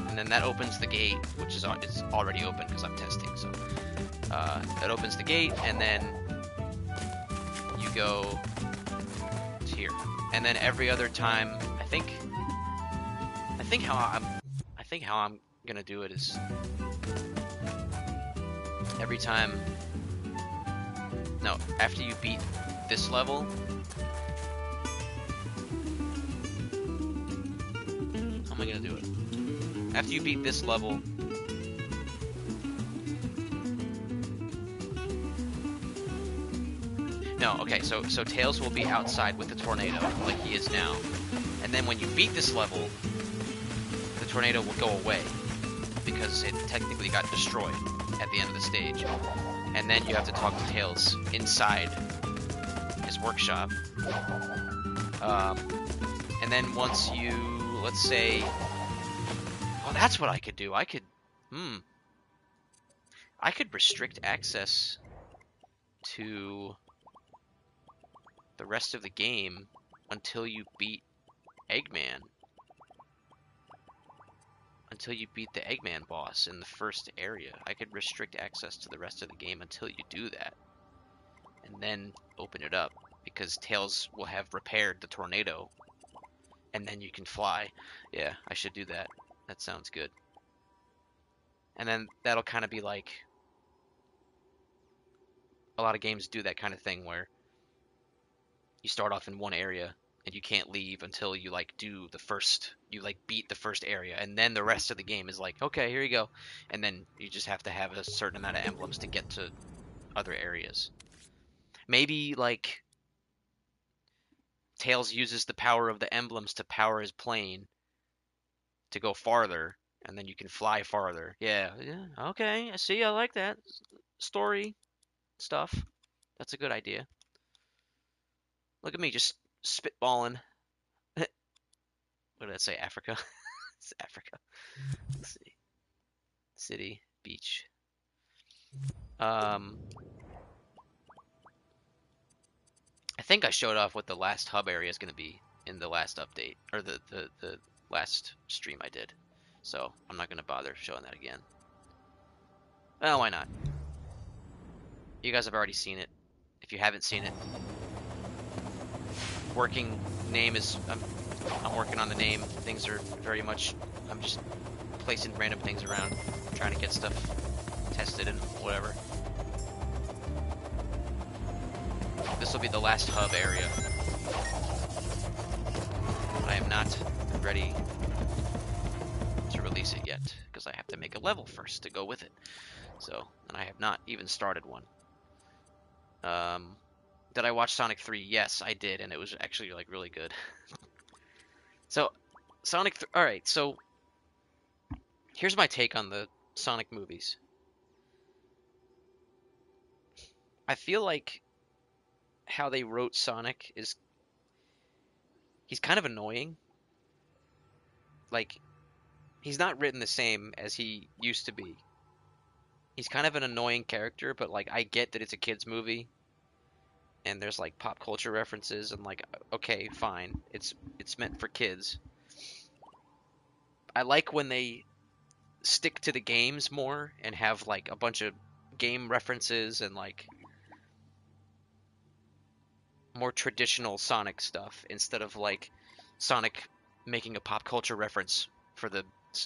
and then that opens the gate, which is it's already open because I'm testing. So that opens the gate, and then you go to here, and then every other time, I think how I'm gonna do it is every time. No, after you beat this level, how am I gonna do it? After you beat this level, no, okay, so Tails will be outside with the tornado, like he is now. And then when you beat this level, the tornado will go away, because it technically got destroyed at the end of the stage. And then you have to talk to Tails inside his workshop. And then once you, let's say, oh, that's what I could do. I could restrict access to the rest of the game until you beat Eggman. Until you beat the Eggman boss in the first area. I could restrict access to the rest of the game until you do that. And then open it up, because Tails will have repaired the tornado. And then you can fly. Yeah, I should do that. That sounds good. And then that'll kind of be like... A lot of games do that kind of thing where you start off in one area and you can't leave until you beat the first area, and then the rest of the game is like, okay, here you go, and then you just have to have a certain amount of emblems to get to other areas. Maybe like Tails uses the power of the emblems to power his plane to go farther, and then you can fly farther. Yeah, okay, I see, I like that story stuff. That's a good idea. Look at me just spitballing. What did I say? Africa? It's Africa. Let's see. City, beach. I think I showed off what the last hub area is going to be in the last update, or the last stream I did. So I'm not going to bother showing that again. Well, why not? You guys have already seen it. If you haven't seen it, working name is... I'm working on the name. Things are very much... I'm just placing random things around, trying to get stuff tested and whatever. This will be the last hub area. I am not ready to release it yet, because I have to make a level first to go with it. So, and I have not even started one. Did I watch Sonic 3? Yes, I did, and it was actually like really good. So, Sonic 3, alright, so here's my take on the Sonic movies. I feel like how they wrote Sonic is... he's kind of annoying. Like, he's not written the same as he used to be. He's kind of an annoying character, but like, I get that it's a kid's movie. and there's like pop culture references and like okay, fine. It's meant for kids. I like when they stick to the games more and have like a bunch of game references and like more traditional Sonic stuff instead of like Sonic making a pop culture reference for the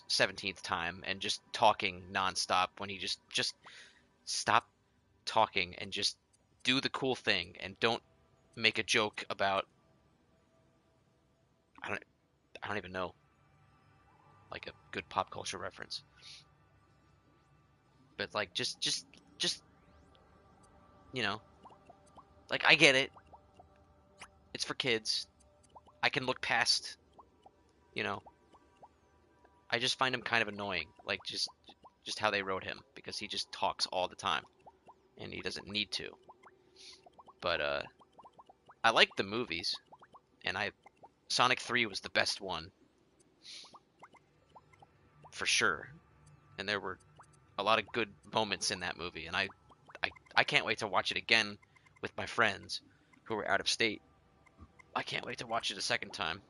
17th time and just talking nonstop when he just stop talking and just do the cool thing and don't make a joke about I don't I don't even know like a good pop culture reference. But like just you know, like I get it. It's for kids. I can look past, you know. I just find him kind of annoying. Like just how they wrote him because he just talks all the time and he doesn't need to. But I like the movies and I Sonic 3 was the best one for sure. And there were a lot of good moments in that movie and I can't wait to watch it again with my friends who are out of state. I can't wait to watch it a second time.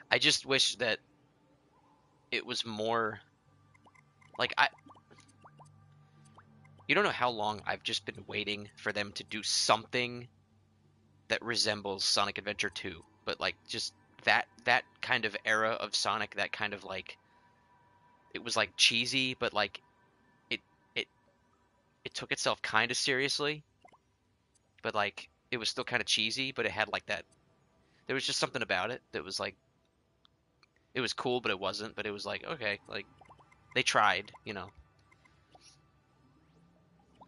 I just wish that it was more like I you don't know how long I've just been waiting for them to do something that resembles Sonic Adventure 2, but like just that kind of era of Sonic, that kind of like it was like cheesy, but like it it it took itself kind of seriously, but like it was still kind of cheesy, but it had like that there was just something about it that was like it was cool, but it wasn't, but it was like okay, like they tried, you know.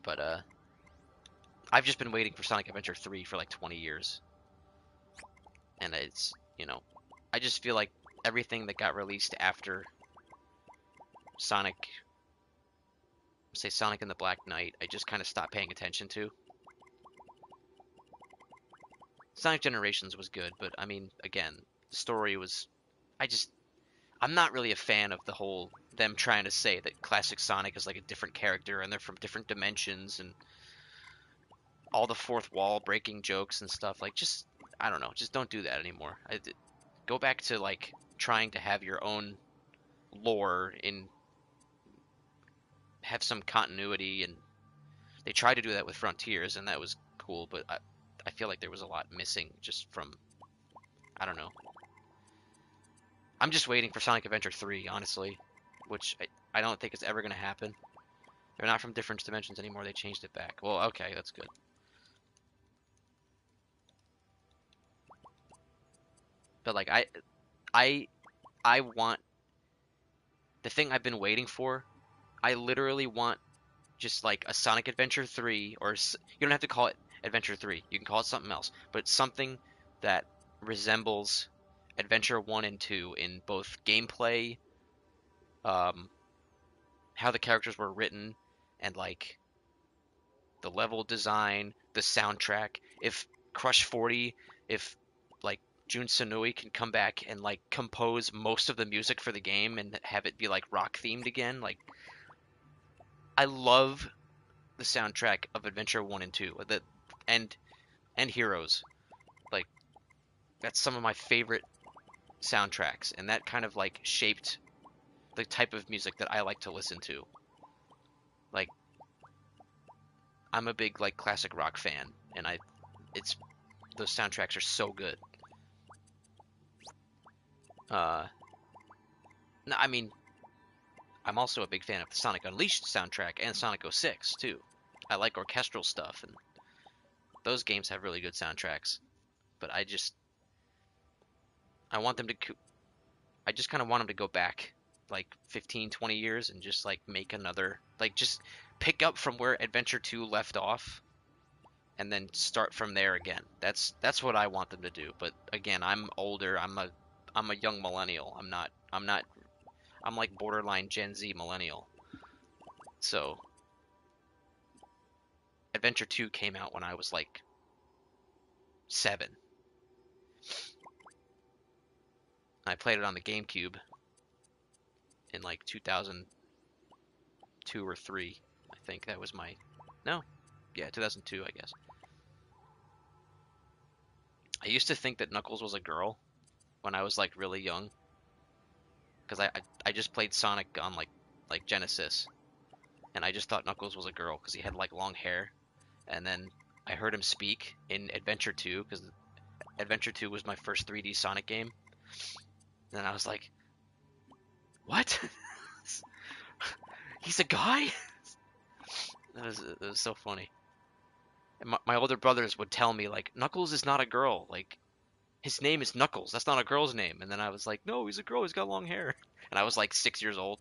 But I've just been waiting for Sonic Adventure 3 for like 20 years. And it's, you know, I just feel like everything that got released after Sonic, say Sonic and the Black Knight, I just kind of stopped paying attention to. Sonic Generations was good, but I mean, again, the story was, I just, I'm not really a fan of the whole them trying to say that classic Sonic is like a different character and they're from different dimensions and all the fourth wall breaking jokes and stuff. Like, just, I don't know, just don't do that anymore. Go back to like trying to have your own lore and have some continuity, and they tried to do that with Frontiers and that was cool, but I feel like there was a lot missing just from I don't know. I'm just waiting for Sonic Adventure 3, honestly, which I don't think it's ever going to happen. They're not from different dimensions anymore. They changed it back. Well, okay, that's good. But like I I want the thing I've been waiting for. I literally want just like a Sonic Adventure 3 or you don't have to call it Adventure 3. You can call it something else, but something that resembles Adventure 1 and 2 in both gameplay, um, how the characters were written, and like the level design, the soundtrack. If Crush 40, if like Jun Sanui can come back and like compose most of the music for the game and have it be like rock themed again, like I love the soundtrack of Adventure 1 and 2. And and Heroes. Like that's some of my favorite soundtracks and that kind of like shaped the type of music that I like to listen to. Like I'm a big like classic rock fan and it's those soundtracks are so good. Uh no, I mean I'm also a big fan of the Sonic Unleashed soundtrack and Sonic 06 too. I like orchestral stuff and those games have really good soundtracks, but I want them to I just kind of want them to go back like 15, 20 years and just like make another, like just pick up from where Adventure 2 left off and then start from there again. That's what I want them to do. But again, I'm older. I'm a young millennial. I'm like borderline Gen Z millennial. So Adventure 2 came out when I was like 7. I played it on the GameCube in like 2002 or 3. I think that was my no, yeah, 2002, I guess. I used to think that Knuckles was a girl when I was like really young, because I just played Sonic on like Genesis, and I just thought Knuckles was a girl because he had like long hair. And then I heard him speak in Adventure 2 because Adventure 2 was my first 3D Sonic game. And I was like, what? He's a guy? It was so funny. And my older brothers would tell me like Knuckles is not a girl. Like his name is Knuckles. That's not a girl's name. And then I was like, no, he's a girl. He's got long hair. And I was like 6 years old.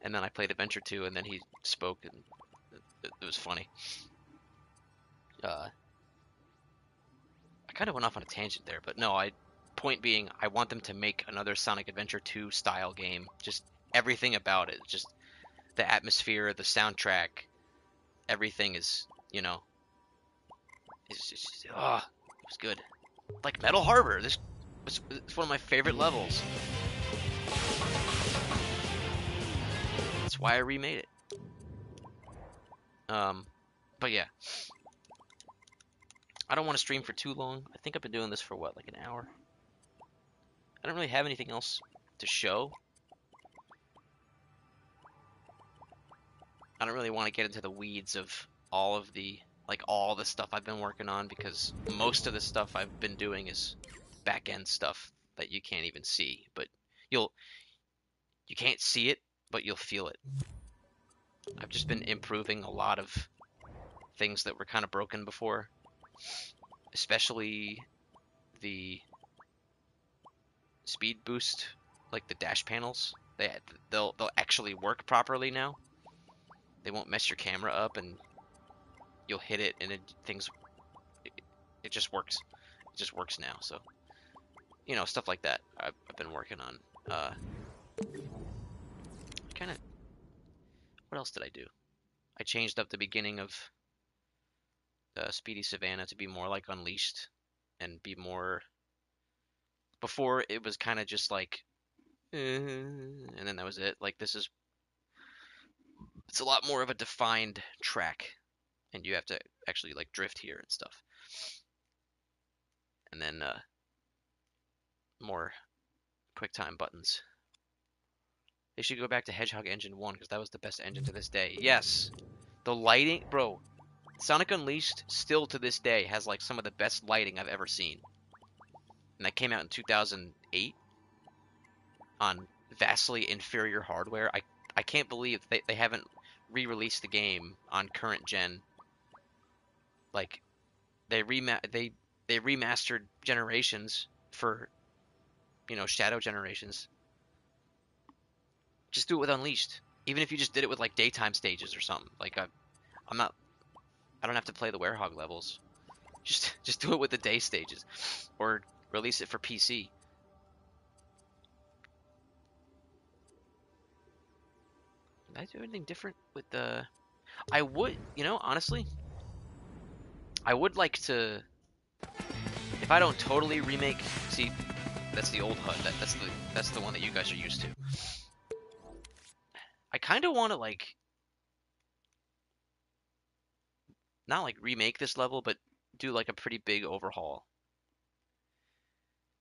And then I played Adventure 2, and then he spoke, and it was funny. I kind of went off on a tangent there, but no, I point being, I want them to make another Sonic Adventure 2 style game. Just everything about it, just the atmosphere, the soundtrack, everything is, it's just, it was good. Like Metal Harbor, this was it's one of my favorite levels. That's why I remade it. Um, but yeah, I don't want to stream for too long. I think I've been doing this for what, like an hour? I don't really have anything else to show. I don't really want to get into the weeds of all the stuff I've been working on, because most of the stuff I've been doing is back end stuff that you can't even see, but you'll you can't see it, but you'll feel it. I've just been improving a lot of things that were kind of broken before, especially the speed boost, like the dash panels. They'll actually work properly now. They won't mess your camera up, and you'll hit it and it just works. It just works now. So stuff like that I've been working on. Kind of. What else did I do? I changed up the beginning of Speedy Savannah to be more like Unleashed, and be more. Before it was kind of just like, and then that was it. Like it's a lot more of a defined track, and you have to actually like drift here and stuff. And then more quick time buttons. They should go back to Hedgehog Engine 1 because that was the best engine to this day. Yes, the lighting, bro. Sonic Unleashed still to this day has like some of the best lighting I've ever seen. And that came out in 2008 on vastly inferior hardware. I can't believe they haven't re-released the game on current gen. Like they remastered Generations for Shadow Generations. Just do it with Unleashed. Even if you just did it with like daytime stages or something. Like I'm not I don't have to play the Werehog levels. Just do it with the day stages, or release it for PC. Did I do anything different with the? I would, honestly, I would like to. If I don't totally remake, see, that's the old HUD. That's the one that you guys are used to. I kind of want to like not like remake this level, but do like a pretty big overhaul,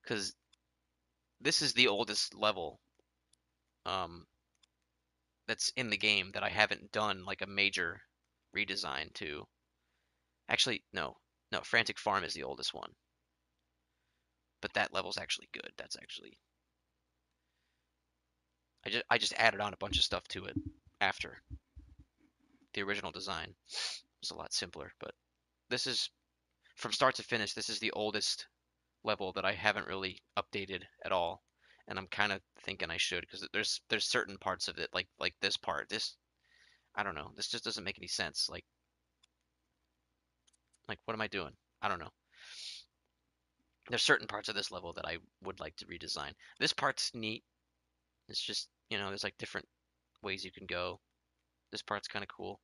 because this is the oldest level um that's in the game that I haven't done like a major redesign to. Actually, no. No, Frantic Farm is the oldest one. But that level's actually good. That's actually I just added on a bunch of stuff to it after the original design. It was a lot simpler, but this is from start to finish, this is the oldest level that I haven't really updated at all. And I'm kind of thinking I should, because there's certain parts of it like this part. I don't know. This just doesn't make any sense. Like what am I doing? I don't know. There's certain parts of this level that I would like to redesign. This part's neat. It's just, there's like different ways you can go. This part's kind of cool.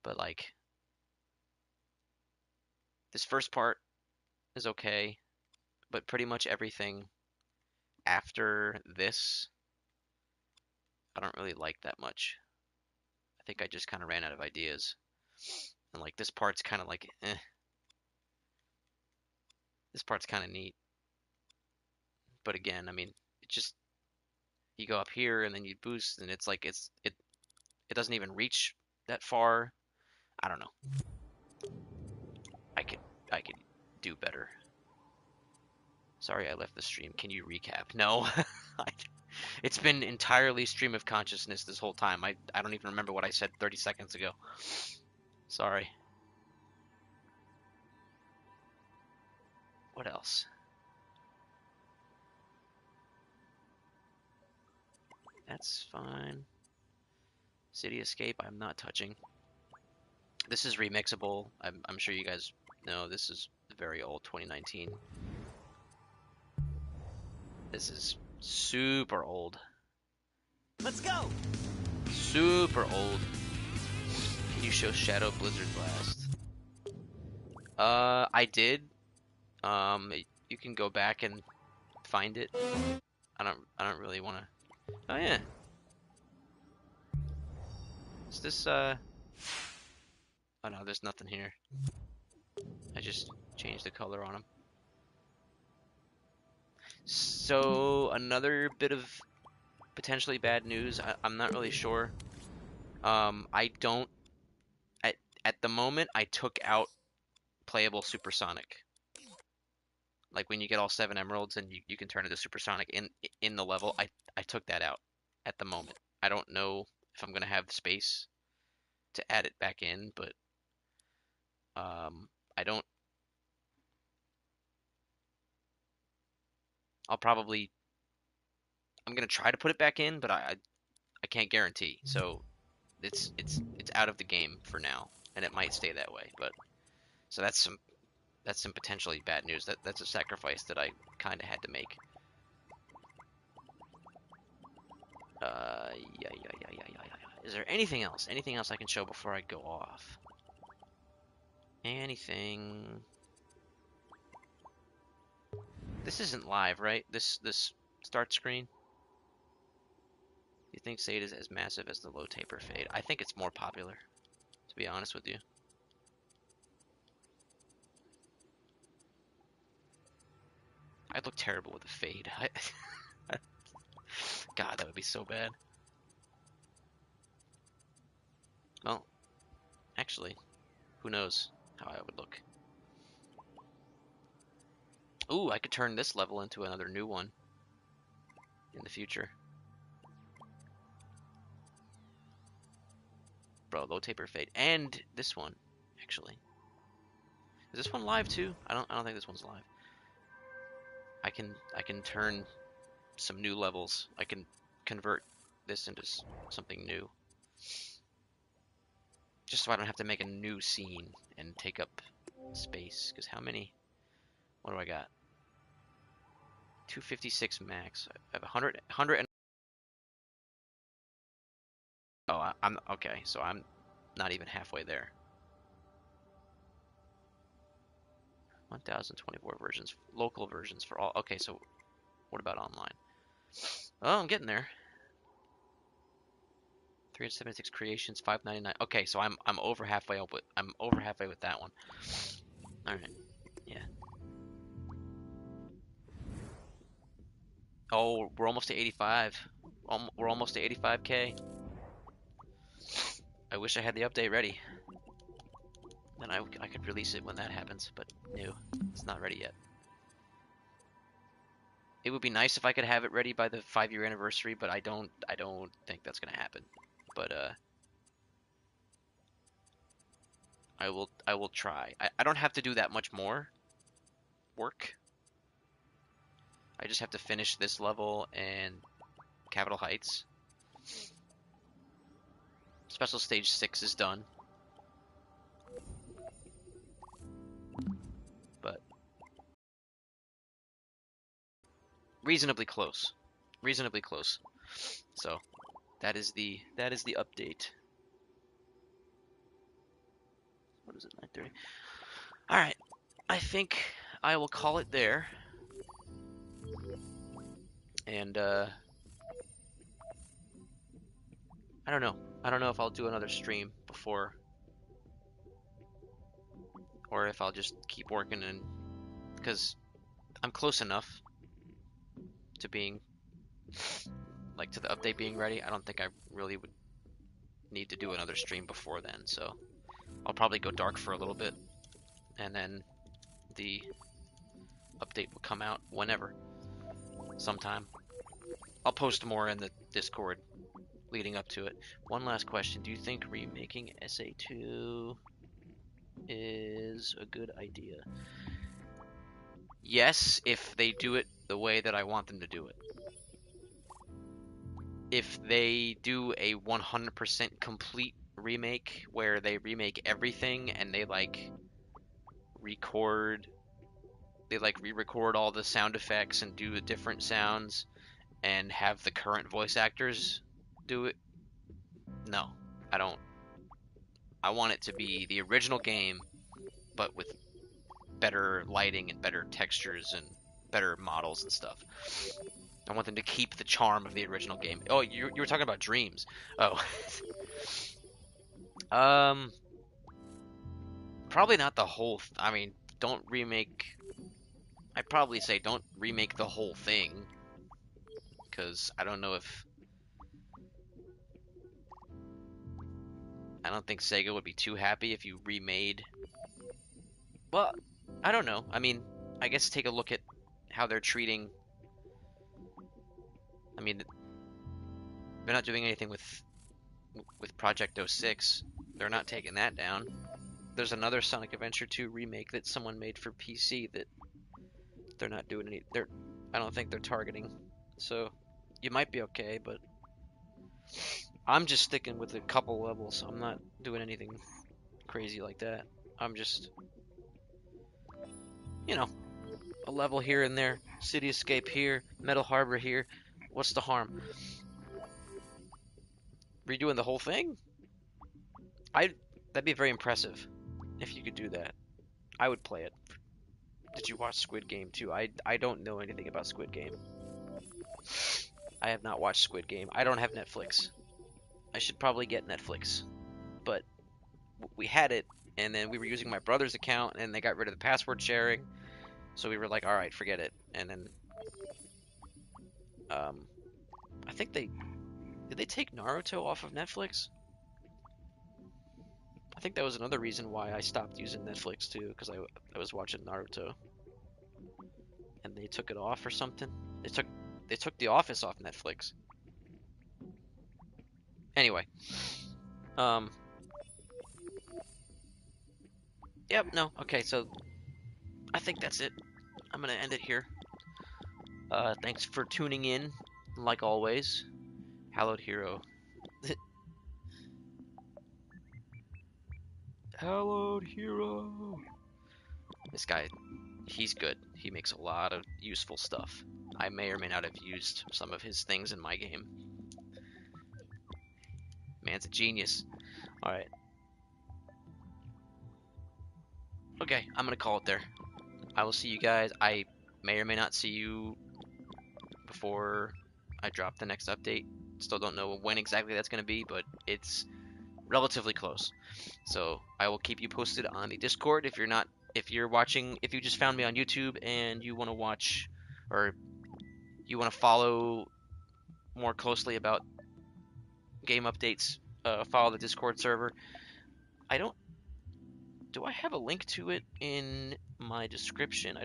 But like this first part is okay, but pretty much everything after this I don't really like that much. I think I just kind of ran out of ideas. And like this part's kind of like This part's kind of neat, but again, I mean, it just you go up here and then you boost, and it's like it doesn't even reach that far. I don't know. I could I could do better. Sorry, I left the stream. Can you recap? No, it's been entirely stream of consciousness this whole time. I don't even remember what I said 30 seconds ago. Sorry. What else? That's fine. City Escape, I'm not touching. This is remixable. I'm sure you guys know this is very old, 2019. This is super old. Let's go! Super old. Can you show Shadow Blizzard Blast? I did. You can go back and find it. I don't really want to. Oh yeah. Is this Oh no, there's nothing here. I just changed the color on them. So another bit of potentially bad news. I'm not really sure. I don't at the moment I took out playable supersonic. Like when you get all 7 emeralds and you can turn into supersonic in the level, I took that out at the moment. I don't know if I'm gonna have the space to add it back in, but I don't. I'll probably I'm gonna try to put it back in, but I can't guarantee. So it's out of the game for now, and it might stay that way. But so that's some potentially bad news. That's a sacrifice that I kind of had to make. Is there anything else? Anything else I can show before I go off? Anything? This isn't live, right? This start screen. You think Sade is as massive as the low taper fade? I think it's more popular, to be honest with you. I'd look terrible with a fade. God, that would be so bad. Well, actually, who knows how I would look. Ooh, I could turn this level into another new one in the future. Bro, low taper fade. And this one, actually. Is this one live too? I don't think this one's live. I can turn some new levels. I can convert this into something new. Just so I don't have to make a new scene and take up space. Because how many? What do I got? 256 max. I have 100 and... Oh, I'm... Okay, so I'm not even halfway there. 1024 versions. Local versions for all... Okay, so what about online? Oh, I'm getting there. 376 creations, 599. Okay, so I'm over halfway up with that one. All right. Yeah. Oh, we're almost to 85. We're almost to 85K. I wish I had the update ready. Then I could release it when that happens, but no, it's not ready yet. It would be nice if I could have it ready by the 5-year anniversary, but I don't think that's gonna happen. But I will try. I don't have to do that much more work. I just have to finish this level and Capital Heights. Special Stage 6 is done. But reasonably close. Reasonably close. So that is the update. What is it, 9:30? Alright. I think I will call it there. And I don't know. I don't know if I'll do another stream before, or if I'll just keep working, and because I'm close enough to being like to the update being ready. I don't think I really would need to do another stream before then, so I'll probably go dark for a little bit, and then the update will come out whenever, sometime. I'll post more in the Discord leading up to it. One last question: do you think remaking SA2 is a good idea? Yes, if they do it the way that I want them to do it. If they do a 100% complete remake where they remake everything and they like record they like re-record all the sound effects and do the different sounds and have the current voice actors do it, no, I don't. I want it to be the original game but with better lighting and better textures and better models and stuff. I want them to keep the charm of the original game. Oh, you were talking about Dreams. Oh. um Probably not the whole I mean, don't remake. I'd probably say don't remake the whole thing, because I don't think Sega would be too happy if you remade. Well, I don't know. I mean, I guess take a look at how they're treating. I mean, they're not doing anything with Project 06. They're not taking that down. There's another Sonic Adventure 2 remake that someone made for PC that they're not doing any. I don't think they're targeting. So you might be okay, but I'm just sticking with a couple levels. I'm not doing anything crazy like that. I'm just, you know, a level here and there. City Escape here, Metal Harbor here. What's the harm? Redoing the whole thing? That'd be very impressive if you could do that. I would play it. Did you watch Squid Game too? I don't know anything about Squid Game. I have not watched Squid Game. I don't have Netflix. I should probably get Netflix, but we had it, and then we were using my brother's account, and they got rid of the password sharing, so we were like, all right, forget it. And then, I think did they take Naruto off of Netflix? I think that was another reason why I stopped using Netflix too, because I was watching Naruto, and they took it off or something. They took The Office off Netflix. Anyway, um, yep, no, okay, so I think that's it. I'm gonna end it here. Thanks for tuning in, like always. Hallowed Hero. Hallowed Hero. This guy, he's good. He makes a lot of useful stuff. I may or may not have used some of his things in my game. Man's a genius. Alright. Okay, I'm gonna call it there. I will see you guys. I may or may not see you before I drop the next update. Still don't know when exactly that's gonna be, but it's relatively close. So I will keep you posted on the Discord. If you're watching, if you just found me on YouTube and you want to watch, or you want to follow more closely about game updates, follow the Discord server. Do I have a link to it in my description?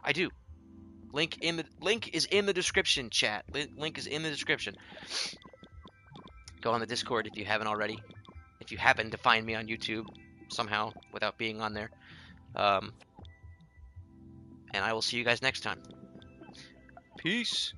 I do. Link is in the description, chat. Link is in the description. Go on the Discord if you haven't already. If you happen to find me on YouTube somehow without being on there. And I will see you guys next time. Peace.